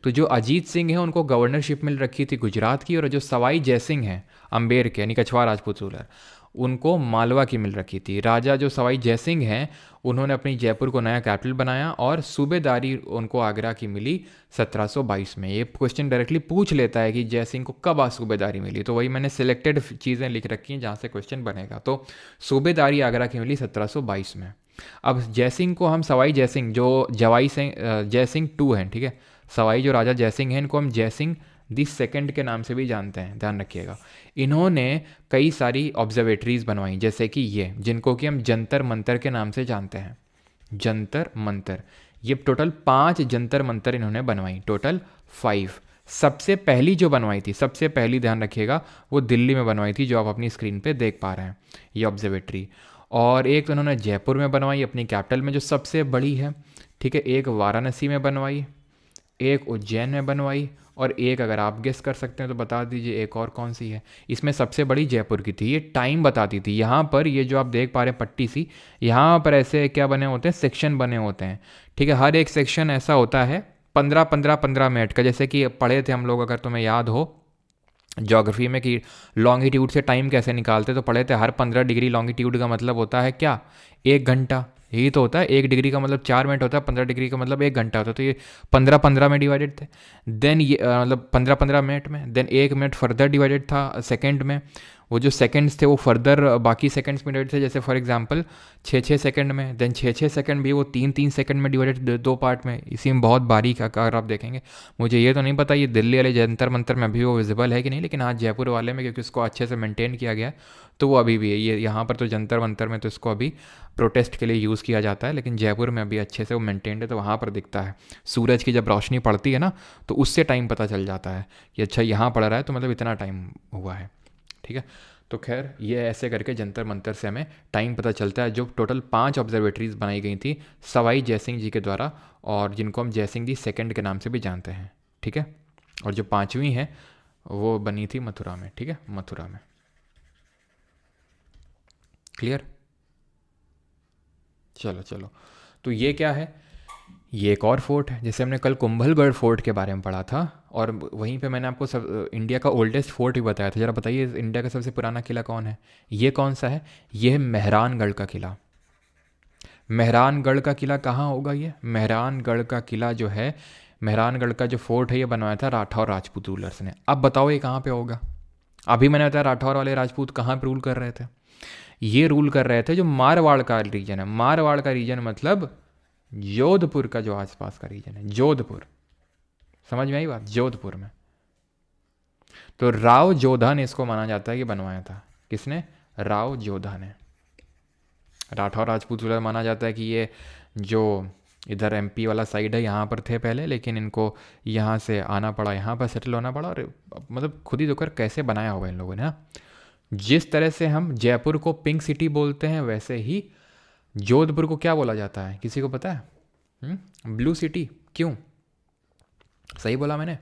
तो जो अजीत सिंह हैं उनको गवर्नरशिप मिल रखी थी गुजरात की, और जो सवाई जयसिंह हैं अम्बेर के यानी कछवा राजपूत रूलर, उनको मालवा की मिल रखी थी। राजा जो सवाई जयसिंह हैं उन्होंने अपनी जयपुर को नया कैपिटल बनाया और सूबेदारी उनको आगरा की मिली 1722 में। ये क्वेश्चन डायरेक्टली पूछ लेता है कि जयसिंह को कब सूबेदारी मिली, तो वही मैंने सिलेक्टेड चीज़ें लिख रखी हैं जहाँ से क्वेश्चन बनेगा। तो सूबेदारी आगरा की मिली 1722 में। अब जयसिंह को हम सवाई जयसिंह जो जवाई सिंह जयसिंह टू हैं, ठीक है, सवाई जो राजा जयसिंह हैं इनको हम जयसिंह दी सेकंड के नाम से भी जानते हैं, ध्यान रखिएगा। इन्होंने कई सारी ऑब्जर्वेटरीज बनवाई, जैसे कि ये जिनको कि हम जंतर मंतर के नाम से जानते हैं, जंतर मंतर। ये टोटल 5 जंतर मंतर इन्होंने बनवाई, टोटल 5। सबसे पहली जो बनवाई थी, सबसे पहली ध्यान रखिएगा, वो दिल्ली में बनवाई थी, जो आप अपनी स्क्रीन पे देख पा रहे हैं ये ऑब्जर्वेटरी। और एक तो इन्होंने जयपुर में बनवाई अपनी कैपिटल में जो सबसे बड़ी है, ठीक है, एक वाराणसी में बनवाई, एक उज्जैन में बनवाई, और एक अगर आप गेस कर सकते हैं तो बता दीजिए एक और कौन सी है। इसमें सबसे बड़ी जयपुर की थी। ये टाइम बताती थी। यहाँ पर ये जो आप देख पा रहे हैं पट्टी सी, यहाँ पर ऐसे क्या बने होते हैं, सेक्शन बने होते हैं, ठीक है। हर एक सेक्शन ऐसा होता है 15-15 मिनट का, जैसे कि पढ़े थे हम लोग, अगर तुम्हें याद हो ज्योग्राफी में कि लॉन्गिट्यूड से टाइम कैसे निकालते, तो पढ़े थे हर 15 डिग्री लॉन्गिट्यूड का मतलब होता है क्या, 1 घंटा। यही तो होता है, 1 डिग्री का मतलब 4 मिनट होता है, 15 डिग्री का मतलब 1 घंटा होता है। तो ये 15-15 में डिवाइडेड थे। देन ये मतलब 15-15 मिनट में, देन 1 मिनट फर्दर डिवाइडेड था सेकंड में। वो जो सेकंड्स थे वो फर्दर बाकी सेकंड्स में डिवाइडेड थे, जैसे फॉर एग्जांपल 6-6 सेकंड में, देन 6-6 सेकंड भी वो 3-3 सेकंड में डिवाइडेड, 2 पार्ट में। इसी में बहुत बारीक आकार आप देखेंगे। मुझे ये तो नहीं पता ये दिल्ली वाले जंतर मंतर में अभी वो विजिबल है कि नहीं, लेकिन हाँ जयपुर वाले में क्योंकि उसको अच्छे से मेंटेन किया गया है तो वो अभी भी है। ये यहाँ पर तो जंतर मंतर में तो इसको अभी प्रोटेस्ट के लिए यूज़ किया जाता है, लेकिन जयपुर में अभी अच्छे से वो मेंटेन्ड है, तो वहाँ पर दिखता है। सूरज की जब रोशनी पड़ती है ना तो उससे टाइम पता चल जाता है कि अच्छा यहाँ पड़ रहा है तो मतलब इतना टाइम हुआ है, ठीक है। तो खैर ये ऐसे करके जंतर मंतर से हमें टाइम पता चलता है, जो टोटल 5 ऑब्जर्वेटरीज बनाई गई थी सवाई जयसिंह जी के द्वारा, और जिनको हम जयसिंह जी सेकंड के नाम से भी जानते हैं, ठीक है। और जो 5वीं है वो बनी थी मथुरा में, ठीक है, मथुरा में। क्लियर? चलो चलो, तो ये क्या है, ये एक और फोर्ट है। जैसे हमने कल कुंभलगढ़ फोर्ट के बारे में पढ़ा था, और वहीं पे मैंने आपको इंडिया का ओल्डेस्ट फोर्ट भी बताया था। ज़रा बताइए इंडिया का सबसे पुराना किला कौन है, ये कौन सा है, ये है मेहरानगढ़ का किला। मेहरानगढ़ का किला कहाँ होगा, ये मेहरानगढ़ का किला जो है, मेहरानगढ़ का जो फोर्ट है ये बनवाया था राठौर राजपूत रूलर्स ने। अब बताओ ये कहाँ पे होगा। अभी मैंने बताया राठौर वाले राजपूत कहाँ पे रूल कर रहे थे, ये रूल कर रहे थे जो मारवाड़ का रीजन है। मारवाड़ का रीजन मतलब जोधपुर का जो आसपास का रीजन है, जोधपुर, समझ में आई बात, जोधपुर में। तो राव जोधा ने इसको माना जाता है कि बनवाया था। किसने, राव जोधा ने। राठौर राजपूत माना जाता है कि ये जो इधर एमपी वाला साइड है यहाँ पर थे पहले, लेकिन इनको यहाँ से आना पड़ा, यहाँ पर सेटल होना पड़ा, और मतलब खुद ही देखकर कैसे बनाया होगा इन लोगों ने। जिस तरह से हम जयपुर को पिंक सिटी बोलते हैं, वैसे ही जोधपुर को क्या बोला जाता है, किसी को पता है? Blue city. क्यों? सही बोला मैंने,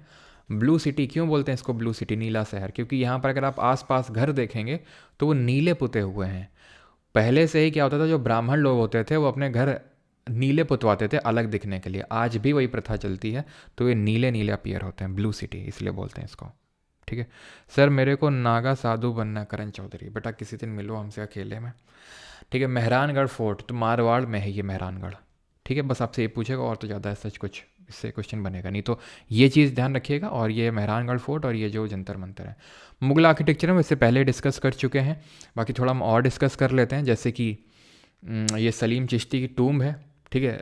ब्लू सिटी। क्यों बोलते हैं इसको ब्लू सिटी, नीला शहर? क्योंकि यहाँ पर अगर आप आसपास घर देखेंगे तो वो नीले पुते हुए हैं। पहले से ही क्या होता था, जो ब्राह्मण लोग होते थे वो अपने घर नीले पुतवाते थे अलग दिखने के लिए। आज भी वही प्रथा चलती है, तो ये नीले नीले अपीयर होते हैं, ब्लू सिटी इसलिए बोलते हैं इसको, ठीक है। सर मेरे को नागा साधु बनना, करण चौधरी। बेटा किसी दिन मिलो हमसे अकेले में, ठीक है। मेहरानगढ़ फोर्ट तो मारवाड़ में है ये मेहरानगढ़, ठीक है। बस आपसे ये पूछेगा और तो ज़्यादा सच कुछ इससे क्वेश्चन बनेगा नहीं, तो ये चीज़ ध्यान रखिएगा। और ये मेहरानगढ़ फोर्ट और ये जो जंतर मंतर है, मुगल आर्किटेक्चर में इससे पहले डिस्कस कर चुके हैं। बाकी थोड़ा हम और डिस्कस कर लेते हैं। जैसे कि ये सलीम चिश्ती की टूम्ब है, ठीक है,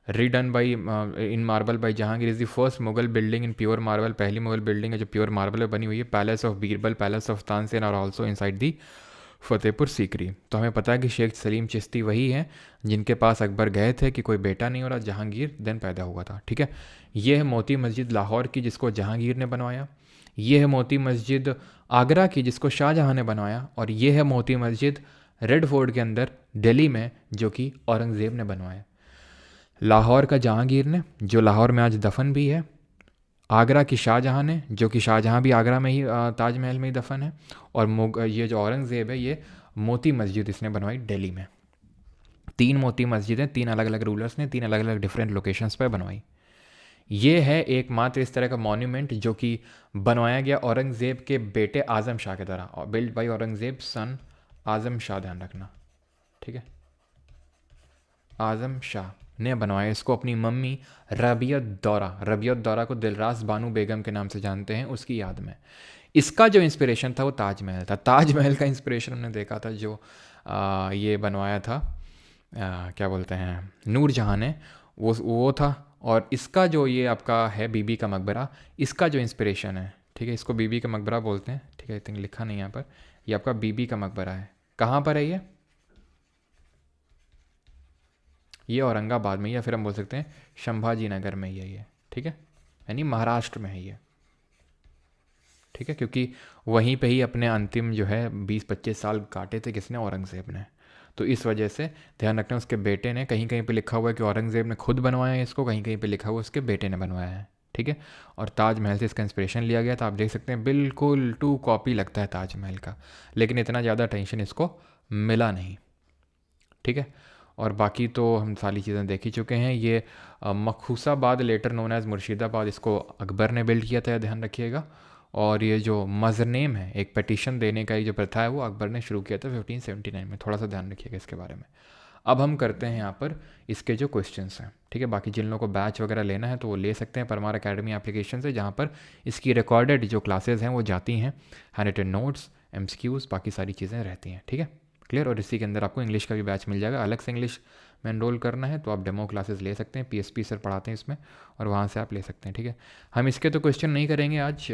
redone by in marble by Jahangir. Is the first Mughal building in pure marble, पहली मुगल बिल्डिंग है जो प्योर मार्बल में बनी हुई है। Palace of Birbal, palace of Tansen और also inside the Fatehpur Sikri. तो हमें पता है कि शेख सलीम चिश्ती वही हैं जिनके पास अकबर गए थे कि कोई बेटा नहीं हो रहा, जहांगीर देन पैदा हुआ था, ठीक है। ये है मोती मस्जिद लाहौर की जिसको जहांगीर ने बनवाया। ये है मोती मस्जिद आगरा की जिसको शाहजहां ने बनवाया। और ये है मोती मस्जिद रेड फोर्ट के अंदर दिल्ली में जो कि औरंगज़ेब ने बनवाया। लाहौर का जहांगीर ने, जो लाहौर में आज दफन भी है। आगरा की शाहजहां ने, जो कि शाहजहां भी आगरा में ही ताजमहल में ही दफन है। और ये जो औरंगज़ेब है ये मोती मस्जिद इसने बनवाई दिल्ली में। 3 मोती मस्जिदें 3 अलग अलग रूलर्स ने 3 अलग अलग डिफरेंट लोकेशंस पर बनवाई। ये है एकमात्र इस तरह का मॉन्यूमेंट जो कि बनवाया गया औरंगज़ेब के बेटे आज़म शाह के द्वारा, बिल्ड बाई औरंगज़ेब सन आज़म शाह, ध्यान रखना, ठीक है। आज़म शाह ने बनवाया इसको अपनी मम्मी रबियत दौरा को दिलरास बानो बेगम के नाम से जानते हैं, उसकी याद में। इसका जो इंस्पिरेशन था वो ताजमहल था। ताजमहल का इंस्पिरेशन हमने देखा था जो ये बनवाया था, क्या बोलते हैं, नूरजहाँ ने, वो था। और इसका जो ये आपका है बीबी का मकबरा, इसका जो इंस्पिरेशन है, ठीक है, इसको बीबी का मकबरा बोलते हैं, ठीक है, आई थिंक लिखा नहीं यहाँ पर, ये आपका बीबी का मकबरा है। कहाँ पर है ये औरंगाबाद में, या फिर हम बोल सकते हैं संभाजी नगर में ही है ये, ठीक है, यानी महाराष्ट्र में है ये, ठीक है, क्योंकि वहीं पे ही अपने अंतिम जो है 20-25 साल काटे थे किसने, औरंगज़ेब ने। तो इस वजह से ध्यान रखना, उसके बेटे ने, कहीं कहीं पे लिखा हुआ है कि औरंगज़ेब ने खुद बनवाया है इसको, कहीं कहीं पे लिखा हुआ है उसके बेटे ने बनवाया है, ठीक है। और ताजमहल से इसका इंस्पिरेशन लिया गया था, आप देख सकते हैं बिल्कुल टू कॉपी लगता है ताजमहल का, लेकिन इतना ज़्यादा टेंशन इसको मिला नहीं, ठीक है। और बाकी तो हम सारी चीज़ें देख ही चुके हैं। ये मखूसाबाद, लेटर नोन एज मुर्शिदाबाद, इसको अकबर ने बिल्ड किया था, ध्यान रखिएगा। और ये जो मज़रनेम है, एक पटिशन देने का ये जो प्रथा है, वो अकबर ने शुरू किया था 1579 में, थोड़ा सा ध्यान रखिएगा इसके बारे में। अब हम करते हैं यहाँ पर इसके जो क्वेश्चंस हैं, ठीक है। बाकी जिन लोगों को बैच वगैरह लेना है तो वो ले सकते हैं परमार अकेडमी एप्लीकेशन से, जहाँ पर इसकी रिकॉर्डेड जो क्लासेस हैं वो जाती हैं, हैंड रिटन नोट्स, MCQs, बाकी सारी चीज़ें रहती हैं, ठीक है, क्लियर। और इसी के अंदर आपको इंग्लिश का भी बैच मिल जाएगा। अलग से इंग्लिश में एनरोल करना है तो आप डेमो क्लासेस ले सकते हैं, PSP सर पढ़ाते हैं इसमें, और वहाँ से आप ले सकते हैं, ठीक है। हम इसके तो क्वेश्चन नहीं करेंगे आज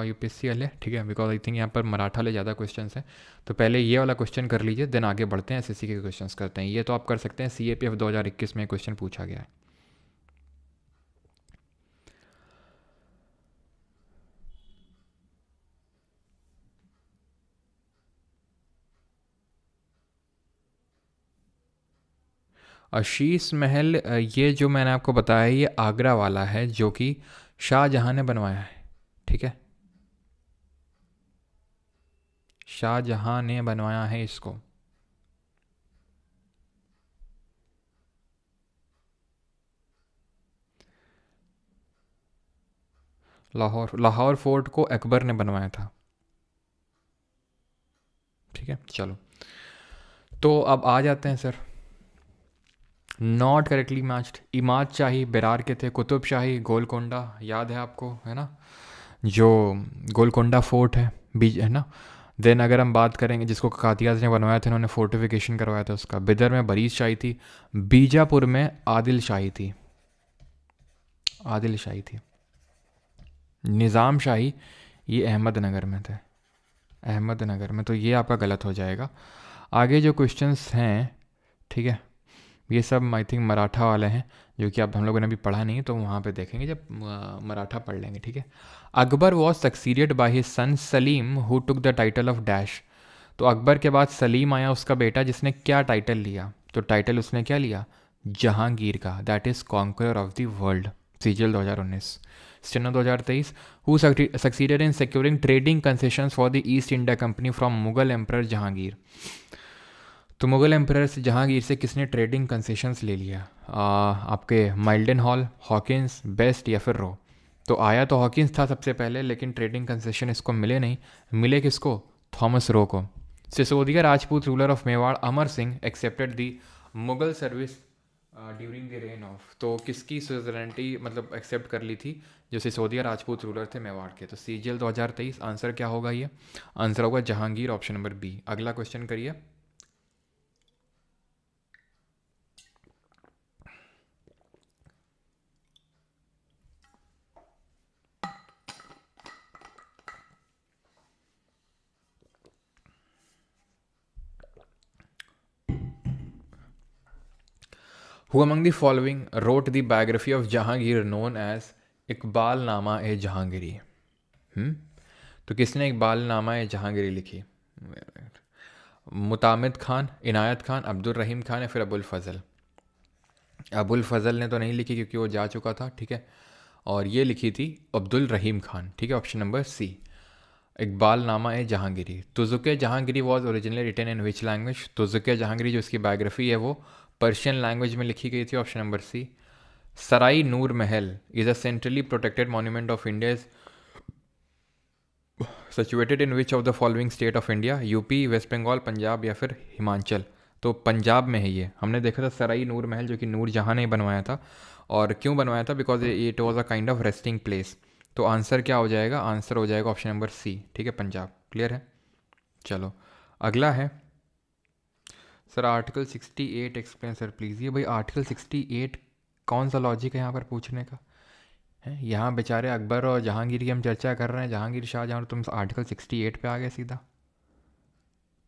UPSC वाले, ठीक है, बिकॉज आई थिंक यहाँ पर मराठा ले ज़्यादा क्वेश्चन हैं। तो पहले ये वाला क्वेश्चन कर लीजिए, देन आगे बढ़ते हैं, SSC के क्वेश्चन करते हैं। ये तो आप कर सकते हैं, CAPF 2021 में क्वेश्चन पूछा गया है। शीश महल, ये जो मैंने आपको बताया ये आगरा वाला है, जो कि शाहजहाँ ने बनवाया है, ठीक है, शाहजहाँ ने बनवाया है इसको। लाहौर फोर्ट को अकबर ने बनवाया था, ठीक है। चलो, तो अब आ जाते हैं sir. Not correctly matched, Imad Shahi Berar के थे, कुतुब शाही गोलकोंडा, याद है आपको, है ना, जो गोलकोंडा फोर्ट है बीच, है ना। देन अगर हम बात करेंगे जिसको कातियाज ने बनवाया था, उन्होंने फोर्टिफिकेशन करवाया था उसका, बिदर में बरीज शाही थी, बीजापुर में आदिल शाही थी, निज़ाम शाही ये अहमदनगर में थे, अहमदनगर में, तो ये आपका गलत हो जाएगा। आगे जो क्वेश्चंस हैं, ठीक है, ये सब आई थिंक मराठा वाले हैं, जो कि आप हम लोगों ने अभी पढ़ा नहीं है, तो वहाँ पे देखेंगे जब मराठा पढ़ लेंगे, ठीक है। Akbar was succeeded by his son Salim who took the title of dash. तो अकबर के बाद सलीम आया, उसका बेटा, जिसने क्या टाइटल लिया, तो टाइटल उसने क्या लिया, जहांगीर का, that is conqueror of the world, CGL 2019। Steno 2023, who succeeded in securing trading concessions for the east India company from Mughal emperor Jahangir. तो मुगल एम्परर से जहांगीर से किसने ट्रेडिंग कंसेशंस ले लिया, आपके माइल्डन हॉल, हॉकिंस, बेस्ट या फिर रो। तो आया तो हॉकिंस था सबसे पहले, लेकिन ट्रेडिंग कंसेशन इसको मिले नहीं, मिले किसको, थॉमस रो को। Sisodia Rajput ruler of Mewar Amar Singh accepted the Mughal service during the reign of. तो किसकी सुजरेनिटी मतलब एक्सेप्ट कर ली थी, जो सिसोदिया राजपूत रूलर थे मेवाड़ के। तो CGL 2023 आंसर क्या होगा, ये आंसर होगा जहांगीर, ऑप्शन नंबर B। अगला क्वेश्चन करिए। Who among the following wrote the biography of Jahangir known as Iqbal nama e Jahangiri? तो किसने इकबाल नामा ए जहांगीरी लिखी? मुतामिद खान, इनायत खान, अब्दुल रहीम खान या फिर अबुल फजल? अबुल फजल ने तो नहीं लिखी क्योंकि वो जा चुका था, ठीक है, और ये लिखी थी अब्दुल रहीम खान, ठीक है, option number C, Iqbal nama e Jahangiri. Tuzuk-e Jahangiri was originally written in which language? Tuzuk-e Jahangiri जो इसकी बायोग्राफी है वो पर्शियन लैंग्वेज में लिखी गई थी, option number C। Sarai Nur Mahal is a centrally protected monument of India situated in which of the following state of India, UP, West Bengal, Punjab या फिर हिमाचल। तो पंजाब में है ये। हमने देखा था सराई नूर महल, जो कि नूर जहाँ ने बनवाया था। और क्यों बनवाया था? Because it was a kind of resting place. तो आंसर क्या हो जाएगा? आंसर हो जाएगा ऑप्शन नंबर सी। ठीक है, पंजाब। क्लियर है? चलो अगला है sir article 68 explain sir please. ये भाई आर्टिकल 68 कौन सा लॉजिक है यहाँ पर पूछने का है? यहाँ बेचारे अकबर और जहांगीर की हम चर्चा कर रहे हैं, जहांगीर शाहजहाँ, तुम आर्टिकल 68 पे आ गए सीधा।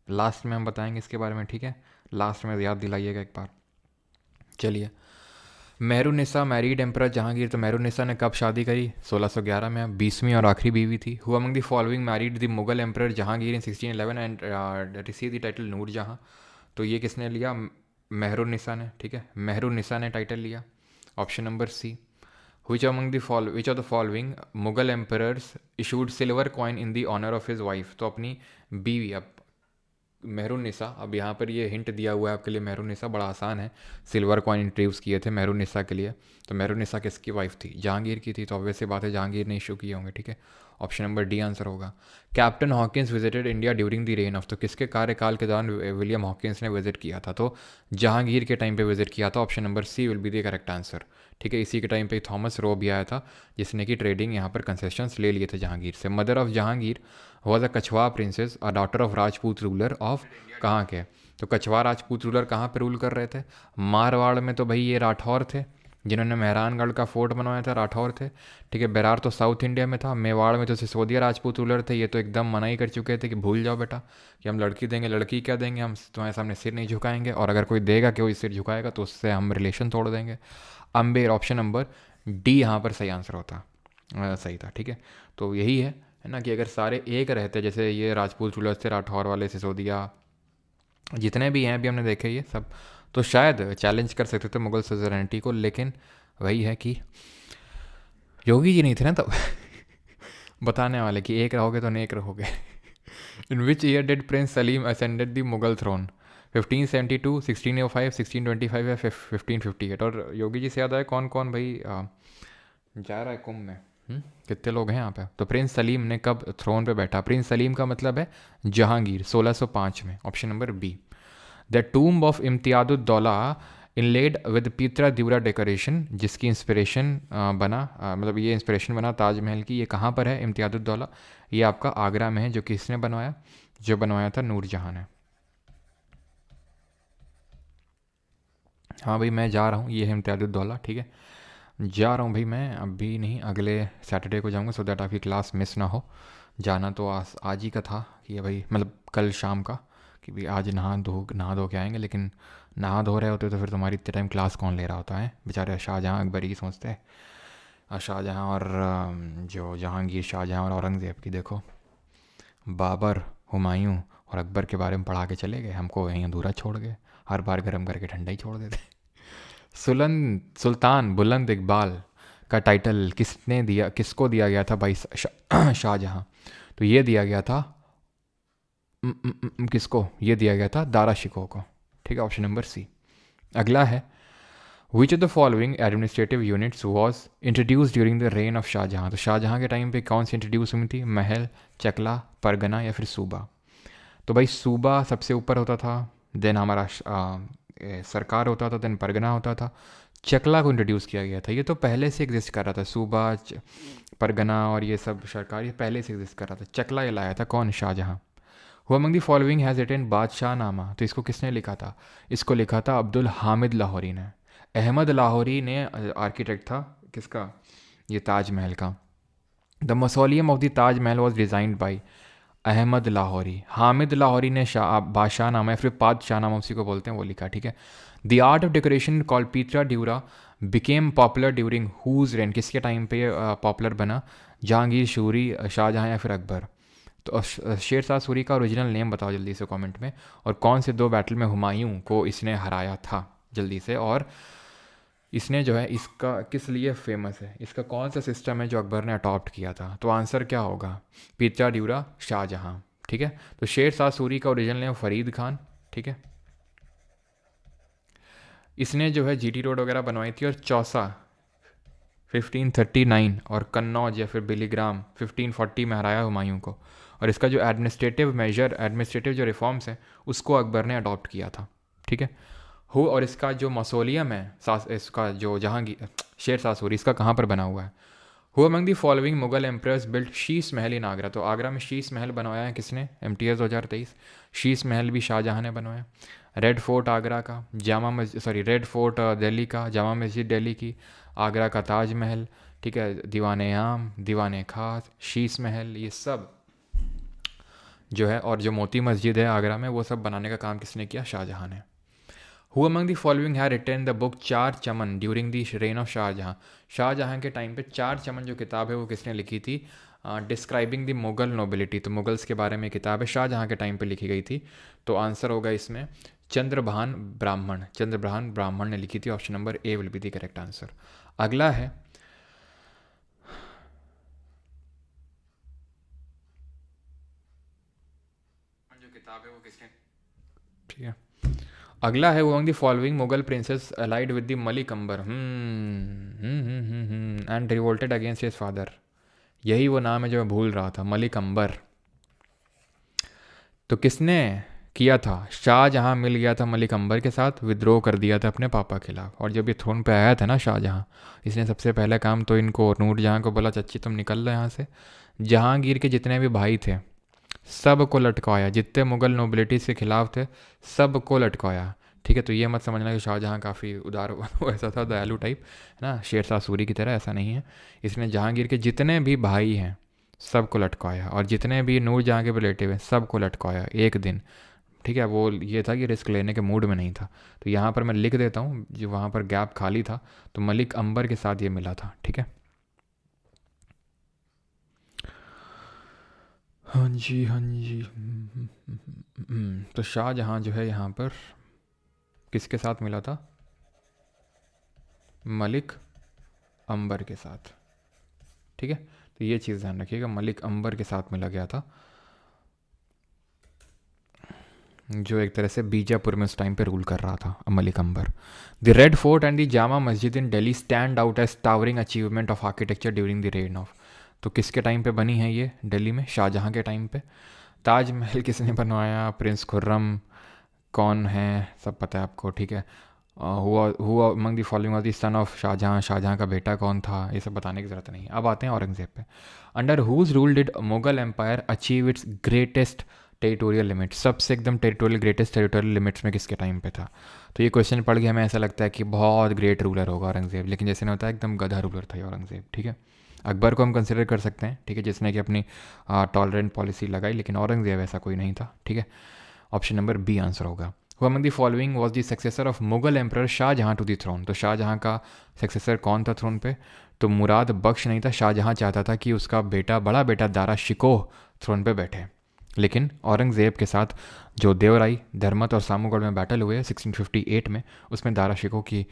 लास्ट में हम बताएंगे इसके बारे में, ठीक है? लास्ट में याद दिलाइएगा एक बार। चलिए, मेहरुन्निसा मैरिड एम्परर जहांगीर। तो मेहरुन्निसा ने कब शादी करी? 1611 में। 20वीं और आखिरी बीवी थी। Who among the following married the Mughal emperor Jahangir in 1611 and receive the title Nur Jahan. तो ये किसने लिया? मेहरुन्निसा ने। ठीक है, मेहरुन्निसा ने टाइटल लिया। Option number C. Which of the following Mughal emperors issued silver coin in the honour of his wife. तो अपनी बीवी, अब मेहरुन्निसा, अब यहाँ पर ये हिंट दिया हुआ है आपके लिए। मेहरुन्निसा बड़ा आसान है, सिल्वर कॉइन इंट्रोड्यूस किए थे मेहरुन्निसा के लिए। तो मेहरुन्निसा किसकी वाइफ थी? जहांगीर की थी। तो ऑब्वियस सी बात है जहांगीर ने इशू किए होंगे। ठीक है, ऑप्शन नंबर डी आंसर होगा। Captain Hawkins visited India during the reign of. तो किसके कार्यकाल के दौरान विलियम हॉकिंस ने विजिट किया था? तो जहांगीर के टाइम पे विजिट किया था। Option number C will be the correct answer. ठीक है, इसी के टाइम पे थॉमस रो भी आया था, जिसने कि ट्रेडिंग यहाँ पर कंसेशंस ले लिए थे जहांगीर से। Mother of Jahangir was a Kachhwa princess, a daughter of Rajput ruler of कहाँ के? तो कछवा राजपूत रूलर कहाँ पे रूल कर रहे थे? मारवाड़ में। तो भाई ये राठौर थे, जिन्होंने मेहरानगढ़ का फोर्ट बनवाया था, राठौर थे। ठीक है, बेरार तो साउथ इंडिया में था। मेवाड़ में तो सिसोदिया राजपूत रूलर थे। ये तो एकदम मना ही कर चुके थे कि भूल जाओ बेटा कि हम लड़की देंगे, लड़की क्या देंगे, हम तुम्हारे सामने सिर नहीं झुकाएंगे, और अगर कोई देगा कि कोई सिर झुकाएगा तो उससे हम रिलेशन तोड़ देंगे। अम्बेर, ऑप्शन नंबर डी यहाँ पर सही आंसर होता। सही था। ठीक है, तो यही है ना कि अगर सारे एक रहते, जैसे ये राजपूत रूलर्स थे, राठौर वाले, सिसोदिया, जितने भी हैं अभी हमने देखे ये सब, तो शायद चैलेंज कर सकते थे मुगल सल्तनती को। लेकिन वही है कि योगी जी नहीं थे ना तब बताने वाले कि एक रहोगे तो नेक रहोगे। In which year did prince Salim ascended the Mughal throne? 1572, 1605, 1625 या 1558? और योगी जी से याद आया कौन कौन भाई जा रहा है कुंभ में? कितने लोग हैं यहाँ पे? तो प्रिंस सलीम ने कब थ्रोन पे बैठा? प्रिंस सलीम का मतलब है जहांगीर, 1605 में। Option number B. The tomb of Itimad-ud-Daulah inlaid with pietra dura decoration, जिसकी इंस्पिरेशन बना मतलब ये इंस्पिरेशन बना ताजमहल की, ये कहाँ पर है? इम्तियादुद्दौला ये आपका आगरा में है। जो किसने बनवाया? जो बनवाया था नूरजहाँ ने। हाँ भाई मैं जा रहा हूँ, ये है इम्तियादुद्दौला। ठीक है, जा रहा हूँ भाई मैं, अभी नहीं, अगले सैटरडे को जाऊँगा, सो दैट आपकी क्लास मिस ना हो। जाना तो आज ही का था कि भाई, मतलब कल शाम का, कि भाई आज नहा धो के आएंगे। लेकिन नहा धो रहे होते तो फिर तुम्हारी इतने टाइम क्लास कौन ले रहा होता है? बेचारे शाहजहाँ अकबर की सोचते हैं। शाहजहाँ और जो जहांगीर, शाहजहाँ और औरंगज़ेब की देखो, बाबर, हुमायूं और अकबर के बारे में पढ़ा के चले गए, हमको यहीं अधूरा छोड़ गए, हर बार गर्म करके ठंडा ही छोड़ देते। सुल्तान बुलंद इकबाल का टाइटल किसने दिया, किसको दिया गया था भाई शाहजहाँ? तो ये दिया गया था किसको? ये दिया गया था दारा शिकोह को। ठीक है, ऑप्शन नंबर सी। अगला है which of the following administrative units was introduce during the reign of Shahjahan? तो शाहजहाँ के टाइम पे कौन सी इंट्रोड्यूस हुई थी? महल, चकला, परगना या फिर सूबा? तो भाई सूबा सबसे ऊपर होता था, देन हमारा सरकार होता था, देन परगना होता था, चकला को इंट्रोड्यूस किया गया था। ये तो पहले से एग्जिस्ट कर रहा था, सूबा, परगना और ये सब सरकार, ये पहले से एग्जिस्ट कर रहा था। चकला ये लाया था कौन? Shahjahan. Who among the following has written Badshahnama? तो इसको किसने लिखा था? इसको लिखा था अब्दुल हामिद लाहौरी ने। अहमद लाहौरी ने आर्किटेक्ट था किसका? ये ताजमहल का। The mausoleum of the Taj Mahal was designed by Ahmad Lahori. Hamid Lahori ने बादशाह नामा या फिर पादशाह नामा, उसी को बोलते हैं, वो लिखा। ठीक है, the art of decoration called pietra dura became popular during whose reign? किसके टाइम पे पॉपुलर बना? जहांगीर, शूरी, शाहजहाँ या फिर अकबर? तो शेर शाह सूरी का ओरिजिनल नेम बताओ जल्दी से कमेंट में, और कौन से दो बैटल में हुमायूं को इसने हराया था जल्दी से, और इसने जो है इसका किस लिए फेमस है, इसका कौन सा सिस्टम है जो अकबर ने अडॉप्ट किया था? तो आंसर क्या होगा? पीतरा ड्यूरा, शाहजहाँ। ठीक है, तो शेर शाह सूरी का ओरिजिनल नेम फरीद खान। ठीक है, इसने जो है जीटी रोड वगैरह बनवाई थी, और चौसा 1539 और कन्नौज या फिर बिलीग्राम 1540 में हराया हुमायूं को। और इसका जो एडमिनिस्ट्रेटिव जो रिफॉर्म्स हैं उसको अकबर ने अडॉप्ट किया था, ठीक है। हो और इसका जो मौसोलियम है इसका जो जहांगीर शेर शाह सूरी, इसका कहाँ पर बना हुआ है? Who among the following Mughal emperor's built Sheesh Mahal इन आगरा? तो आगरा में शीश महल बनवाया है किसने? MTS 2023। शीश महल भी शाहजहाँ ने बनवाया। रेड फोर्ट आगरा का, रेड फोर्ट दिल्ली का, जामा मस्जिद दिल्ली की, आगरा का ताजमहल, ठीक है, दीवाने आम, दीवाने खास, शीश महल, ये सब जो है, और जो मोती मस्जिद है आगरा में, वो सब बनाने का काम किसने किया? शाहजहाँ ने। Who among the following have written the book Char Chaman during the reign of Shahjahan? Shahjahan के टाइम पे चार चमन जो किताब है वो किसने लिखी थी? डिस्क्राइबिंग द मुगल नोबिलिटी, तो मुगल्स के बारे में किताब है, शाहजहाँ के टाइम पे लिखी गई थी। तो आंसर होगा इसमें चंद्रभान ब्राह्मण ने लिखी थी। Option number A will be the correct answer. अगला है जो किताब है वो किसने, ठीक है। अगला है among the following Mughal princes allied with the Malik Ambar and revolted against his father? यही वो नाम है जो मैं भूल रहा था, मलिक अंबर। तो किसने किया था? शाहजहाँ मिल गया था मलिक अंबर के साथ, विद्रोह कर दिया था अपने पापा के खिलाफ। और जब ये थ्रोन पे आया था ना शाहजहाँ, इसने सबसे पहला काम तो इनको नूरजहाँ को बोला, चच्ची तुम निकल लो यहाँ से। जहांगीर के जितने भी भाई थे सब को लटकाया, जितने मुगल नोबिलिटीज़ के खिलाफ थे सब को लटकाया, ठीक है। तो ये मत समझना कि शाहजहाँ काफ़ी उदार ऐसा था, दयालु टाइप है ना, शेर शाह सूरी की तरह, ऐसा नहीं है। इसने जहांगीर के जितने भी भाई हैं सबको लटकाया, और जितने भी नूरजहाँ के रिलेटिव हैं सबको लटकाया एक दिन, ठीक है। वो ये था कि रिस्क लेने के मूड में नहीं था। तो यहाँ पर मैं लिख देता हूँ, जो वहाँ पर गैप खाली था, तो मलिक अंबर के साथ ये मिला था, ठीक है। हाँ जी, हाँ जी। तो शाहजहाँ जो है यहाँ पर किसके साथ मिला था? मलिक अंबर के साथ, ठीक है। तो ये चीज़ ध्यान रखिएगा, मलिक अंबर के साथ मिला गया था, जो एक तरह से बीजापुर में उस टाइम पे रूल कर रहा था, Malik Ambar. The Red Fort and the Jama Masjid in Delhi stand out as towering achievement of architecture during the reign of? तो किसके टाइम पे बनी है ये दिल्ली में? शाहजहाँ के टाइम पे। ताजमहल किसने बनवाया? प्रिंस खुर्रम। कौन है सब पता है आपको, ठीक है। Who among the following was the son of Shahjahan? Shahjahan का बेटा कौन था? ये सब बताने की ज़रूरत नहीं है। अब आते हैं औरंगज़ेब पे। Under whose rule did Mughal empire achieve its greatest territorial limit? सबसे एकदम ग्रेटेस्ट टेरिटोरियल लिमिट्स में किसके टाइम पे था? तो ये क्वेश्चन पढ़ के हमें ऐसा लगता है कि बहुत ग्रेट रूलर होगा औरंगज़ेब, लेकिन जैसे नहीं होता है, एकदम गधा रूलर था ये औरंगज़ेब, ठीक है। अकबर को हम कंसिडर कर सकते हैं, ठीक है, जिसने कि अपनी टॉलरेंट पॉलिसी लगाई, लेकिन औरंगज़ेब ऐसा कोई नहीं था, ठीक है। ऑप्शन नंबर बी आंसर होगा। Who among the following was the successor of Mughal emperor Shahjahan to the throne? तो शाहजहाँ का सक्सेसर कौन था थ्रोन पे? तो मुराद बख्श नहीं था। शाहजहाँ चाहता था कि उसका बेटा, बड़ा बेटा दारा शिकोह थ्रोन पे बैठे, लेकिन औरंगज़ेब के साथ जो देवराई, धर्मत और सामूगढ़ में बैटल हुए 1658 में, उसमें दारा शिकोह की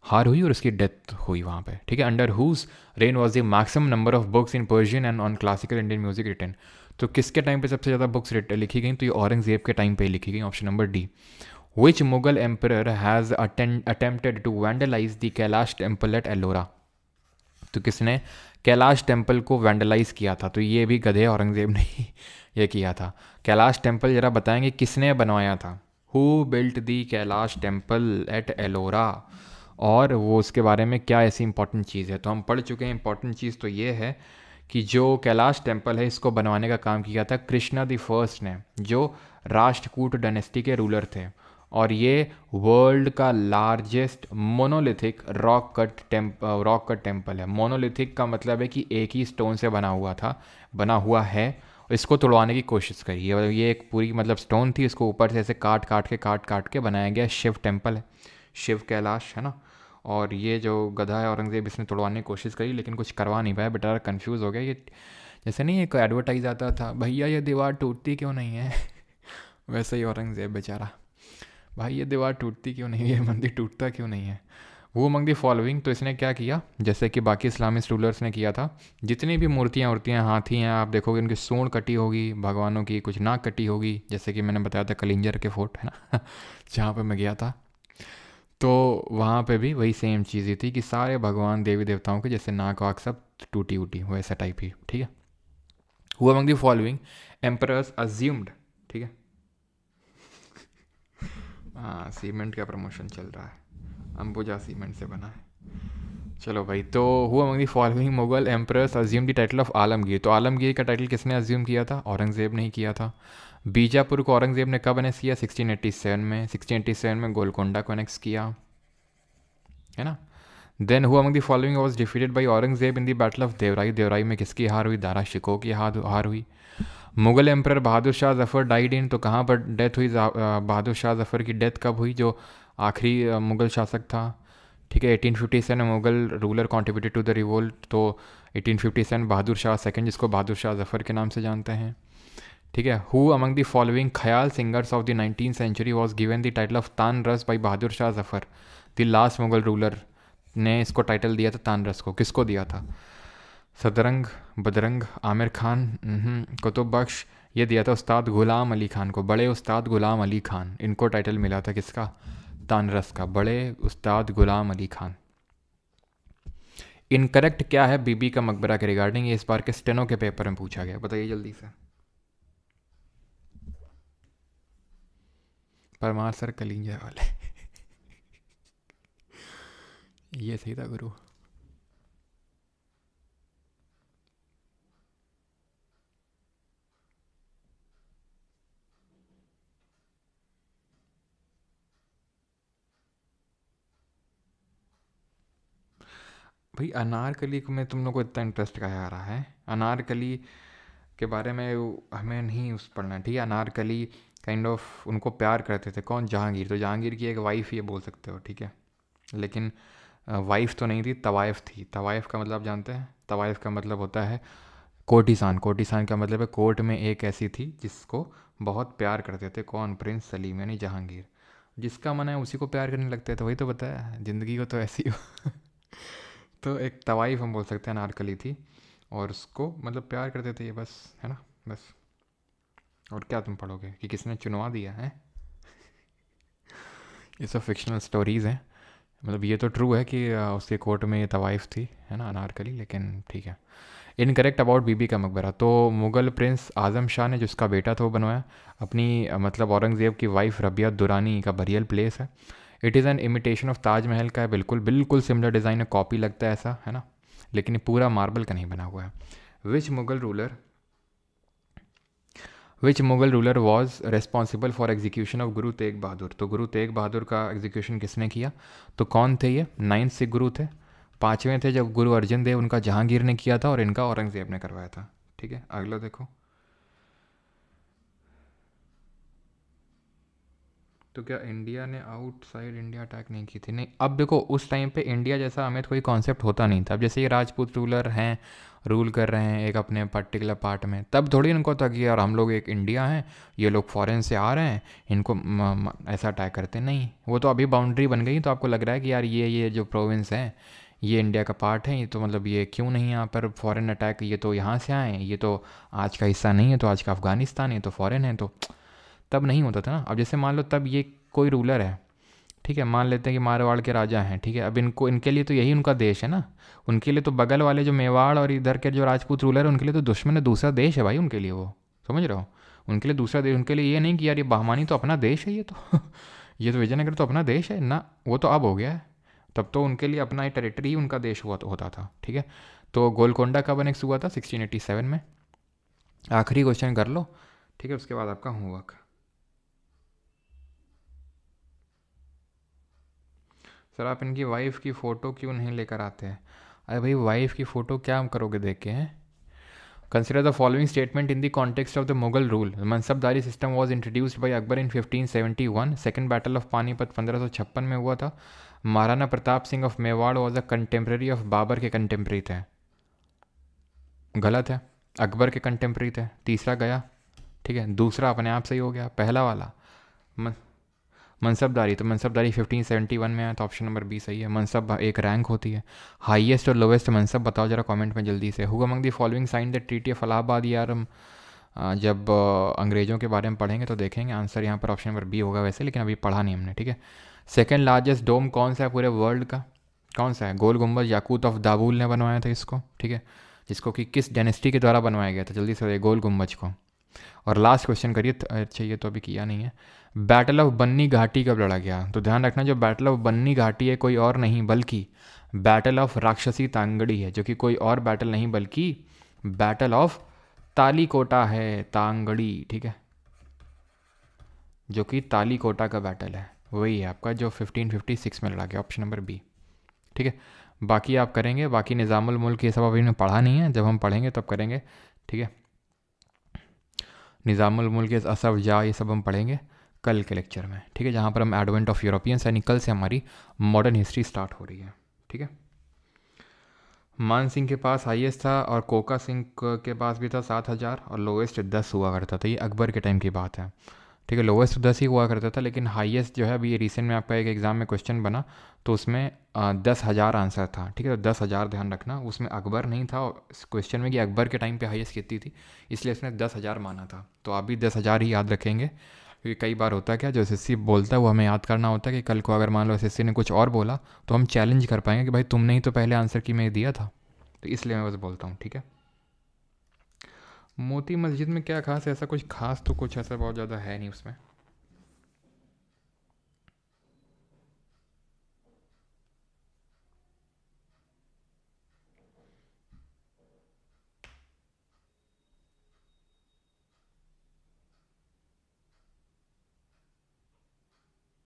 हार हुई और उसकी डेथ हुई वहाँ पे, ठीक है। Under whose reign was the maximum number of books in Persian and on classical Indian music written? तो किसके टाइम पे सबसे ज़्यादा बुक्स लिखी गई? तो ये औरंगज़ेब के टाइम पे लिखी गई। Option number D. Which Mughal emperor has attempted to vandalise the Kailash temple at Ellora? तो किसने कैलाश टेम्पल को वैंडलाइज किया था? तो ये भी गधे औरंगज़ेब ने ये किया था। कैलाश टेम्पल ज़रा बताएंगे किसने बनवाया था? Who built the Kailash temple at Ellora? और वो उसके बारे में क्या ऐसी इंपॉर्टेंट चीज़ है? तो हम पढ़ चुके हैं। इंपॉर्टेंट चीज़ तो ये है कि जो कैलाश टेम्पल है इसको बनवाने का काम किया था कृष्णा द फर्स्ट ने, जो राष्ट्रकूट डायनेस्टी के रूलर थे। और ये वर्ल्ड का largest monolithic rock cut temple है। मोनोलिथिक का मतलब है कि एक ही स्टोन से बना हुआ है। इसको तोड़वाने की कोशिश करी ये एक पूरी मतलब स्टोन थी, इसको ऊपर से ऐसे काट काट के बनाया गया शिव टेम्पल है, शिव कैलाश है ना। और ये जो गधा है औरंगज़ेब, इसने तोड़वाने की कोशिश करी लेकिन कुछ करवा नहीं पाया, बेटा कंफ्यूज हो गया। ये जैसे नहीं एक एडवर्टाइज आता था, भैया ये दीवार टूटती क्यों नहीं है वैसे ही औरंगज़ेब बेचारा, भाई ये दीवार टूटती क्यों नहीं है, ये मंदिर टूटता क्यों नहीं है। वो अमंग द फॉलोइंग, तो इसने क्या किया, जैसे कि बाकी इस्लामिस्ट रूलर्स ने किया था, जितनी भी मूर्तियाँ हाथी हैं, आप देखोगे उनकी सूंड कटी होगी भगवानों की, कुछ नाक कटी होगी, जैसे कि मैंने बताया था कलिंजर के फोर्ट है ना जहाँ पर मैं गया था। तो वहाँ पे भी वही सेम चीज़ ही थी कि सारे भगवान देवी देवताओं के जैसे नाक वाक सब टूटी उटी वैसा टाइप ही, ठीक है। Who among the following emperors assumed, ठीक है। हाँ, सीमेंट का प्रमोशन चल रहा है, अंबुजा सीमेंट से बना है। चलो भाई, तो who among the following Mughal emperors assume the title of Alamgir. तो आलमगीर का टाइटल किसने अज्यूम किया था? औरंगजेब ने ही किया था। बीजापुर को औरंगजेब ने कब अनेक्स किया? 1687 में। 1687 में गोलकोंडा को अनेक्स किया, है ना। Then who among the following was defeated by Aurangzeb in the battle of Deorai. Deorai में किसकी हार हुई? दारा शिकोह की हार हुई। Mughal emperor Bahadur Shah Zafar died in. तो कहाँ पर डेथ हुई बहादुर शाह जफ़र की? डेथ कब हुई? जो आखिरी मुगल शासक था, ठीक है। 1857 में Mughal ruler contributed to the revolt. तो 1857 बहादुर शाह सेकंड, जिसको बहादुर शाह जफ़र के नाम से जानते हैं, ठीक है। Who among the following khayal singers of the 19th century was given the title of Tanras by Bahadur Shah Zafar. The last Mughal ruler ने इसको टाइटल दिया था तान रस को। किसको दिया था? सदरंग, बदरंग, आमिर खान, कुतुब बख्श। ये दिया था उस्ताद गुलाम अली खान को। बड़े उस्ताद गुलाम अली खान, इनको टाइटल मिला था किसका? तानरस का। बड़े उस्ताद गुलाम अली खान। इनकरेक्ट क्या है बीबी का मकबरा के रिगार्डिंग? ये इस बार के स्टेनो के पेपर में पूछा गया, बताइए जल्दी से। परमार सर कलिंजा वाले। ये सही था गुरु। भाई अनारकली में तुम लोग को इतना इंटरेस्ट कहाँ आ रहा है? अनारकली के बारे में हमें नहीं उस पढ़ना है, ठीक है। अनारकली काइंड ऑफ उनको प्यार करते थे कौन? जहांगीर। तो जहांगीर की एक वाइफ ये बोल सकते हो, ठीक है। लेकिन वाइफ तो नहीं थी, तवाइफ थी। तवाइफ का मतलब जानते हैं? तवाइफ का मतलब होता है कोटिसान। कोटिसान का मतलब है कोर्ट में एक ऐसी थी जिसको बहुत प्यार करते थे। कौन? प्रिंस सलीम यानी जहांगीर। जिसका मन है उसी को प्यार करने लगते थे, वही तो बताया ज़िंदगी को तो ऐसी हो। तो एक तवाइफ हम बोल सकते हैं अनारकली थी, और उसको मतलब प्यार करते थे ये, बस, है ना, बस। और क्या तुम पढ़ोगे कि किसने चुनवा दिया है? ये सब फिक्शनल स्टोरीज़ हैं। मतलब ये तो ट्रू है कि उसके कोर्ट में ये तवाइफ थी, है ना, अनारकली, लेकिन ठीक है। इनकरेक्ट अबाउट बीबी का मकबरा। तो मुग़ल प्रिंस आज़म शाह ने, जिसका बेटा था, वो बनवाया। अपनी मतलब औरंगज़ेब की वाइफ रबिया दुरानी का बरियल प्लेस है। It is an imitation of Taj Mahal का है, बिल्कुल बिल्कुल सिमिलर डिज़ाइन है, कॉपी लगता है ऐसा, है ना। लेकिन ये पूरा मार्बल का नहीं बना हुआ है। Which Mughal ruler was responsible for execution of Guru Tegh बहादुर। तो गुरु तेग बहादुर का एग्जीक्यूशन किसने किया? तो कौन थे ये? 9th सिख गुरु थे। 5वें थे जब गुरु अर्जन देव, उनका जहांगीर ने किया था, और इनका औरंगजेब ने करवाया था, ठीक है। अगला देखो। तो क्या इंडिया ने आउटसाइड इंडिया अटैक नहीं की थी? नहीं। अब देखो, उस टाइम पे इंडिया जैसा हमें कोई कॉन्सेप्ट होता नहीं था। अब जैसे ये राजपूत रूलर हैं, रूल कर रहे हैं एक अपने पर्टिकुलर पार्ट में, तब थोड़ी इनको था कि यार हम लोग एक इंडिया हैं, ये लोग फॉरेन से आ रहे हैं, इनको ऐसा अटैक करते नहीं। वो तो अभी बाउंड्री बन गई, तो आपको लग रहा है कि यार ये जो प्रोविंस है ये इंडिया का पार्ट है, ये तो मतलब ये क्यों नहीं यहाँ पर फॉरेन अटैक, ये तो यहाँ से आए, ये तो आज का हिस्सा नहीं है, तो आज का अफ़गानिस्तान है, तो फॉरेन है। तो तब नहीं होता था ना। अब जैसे मान लो तब ये कोई रूलर है, ठीक है, मान लेते हैं कि मारवाड़ के राजा हैं, ठीक है। अब इनको, इनके लिए तो यही उनका देश है ना। उनके लिए तो बगल वाले जो मेवाड़ और इधर के जो राजपूत रूलर है, उनके लिए तो दुश्मन है, दूसरा देश है भाई उनके लिए वो, समझ रहे हो। उनके लिए दूसरा देश, उनके लिए ये नहीं कि यार ये बहमानी तो अपना देश है, ये तो ये तो विजयनगर तो अपना देश है ना। वो तो अब हो गया है, तब तो उनके लिए अपना ही टेरिटरी ही उनका देश होता था, ठीक है। तो गोलकोंडा कब अनेक्स हुआ था? 1687 में। आखिरी क्वेश्चन कर लो, ठीक है, उसके बाद आपका होमवर्क। सर आप इनकी वाइफ की फ़ोटो क्यों नहीं लेकर आते हैं? अरे भाई, वाइफ की फ़ोटो क्या करोगे देख के? हैं। Consider the following statement in the context of the Mughal rule. Mansabdari system was introduced by Akbar in 1571। Second battle of Panipat 1556 में हुआ था। Maharana Pratap Singh of Mewar was a contemporary of Babar के कंटेम्प्रेरी थे। गलत है, अकबर के कंटेम्प्रेरी थे। तीसरा गया, ठीक है। दूसरा अपने आप सही हो गया, पहला वाला मनसबदारी। तो मनसबदारी 1571 में आया, तो ऑप्शन नंबर बी सही है। मनसब एक रैंक होती है। हाईएस्ट और लोवेस्ट मनसब बताओ जरा कमेंट में जल्दी से। Who among the following sign the treaty of Allahabad यार जब अंग्रेज़ों के बारे में पढ़ेंगे तो देखेंगे आंसर यहाँ पर ऑप्शन नंबर बी होगा वैसे, लेकिन अभी पढ़ा नहीं हमने, ठीक है। सेकेंड लार्जेस्ट डोम कौन सा है पूरे वर्ल्ड का? कौन सा है? गोल गुम्बद याकूत ऑफ दाबुल ने बनवाया था इसको, ठीक है, जिसको कि किस डायनेस्टी के द्वारा बनवाया गया था? जल्दी से गोल गुम्बज को। और लास्ट क्वेश्चन करिए, अच्छा ये तो अभी किया नहीं है। बैटल ऑफ बन्नी घाटी कब लड़ा गया? तो ध्यान रखना, जो बैटल ऑफ बन्नी घाटी है कोई और नहीं बल्कि बैटल ऑफ राक्षसी तांगड़ी है, जो कि कोई और बैटल नहीं बल्कि बैटल ऑफ तालीकोटा है, तांगड़ी, ठीक है, जो कि तालीकोटा का बैटल है, वही है आपका जो 1556 में लड़ा गया, ऑप्शन नंबर बी, ठीक है। बाकी आप करेंगे, बाकी निज़ामुल मुल्क ये सब अभी में पढ़ा नहीं है, जब हम पढ़ेंगे तब करेंगे, ठीक है। निज़ामुल मुल्क असफ जा ये सब हम पढ़ेंगे कल के लेक्चर में, ठीक है, जहाँ पर हम एडवेंट ऑफ यूरोपियंस यानी कल से हमारी मॉडर्न हिस्ट्री स्टार्ट हो रही है, ठीक है। मान सिंह के पास हाईएस्ट था और कोका सिंह के पास भी था 7,000 और लोवेस्ट 10 हुआ करता था, ये अकबर के टाइम की बात है, ठीक है। लोवेस्ट 10 ही हुआ करता था, लेकिन हाईएस्ट जो है अभी ये रिसेंट में आपका एक एग्ज़ाम में क्वेश्चन बना तो उसमें 10,000 आंसर था, ठीक है। तो 10,000 ध्यान रखना, उसमें अकबर नहीं था क्वेश्चन में कि अकबर के टाइम पे हाईएस्ट कितनी थी, इसलिए उसने 10,000 माना था। तो आप भी 10,000 ही याद रखेंगे, क्योंकि कई बार होता है क्या, जो एसएससी बोलता है वो हमें याद करना होता है कि कल को अगर मान लो एसएससी ने कुछ और बोला तो हम चैलेंज कर पाएंगे कि भाई तुमने ही तो पहले आंसर की में दिया था, तो इसलिए मैं बस बोलता हूँ, ठीक है। मोती मस्जिद में क्या खास है? ऐसा कुछ खास तो कुछ ऐसा बहुत ज़्यादा है नहीं उसमें।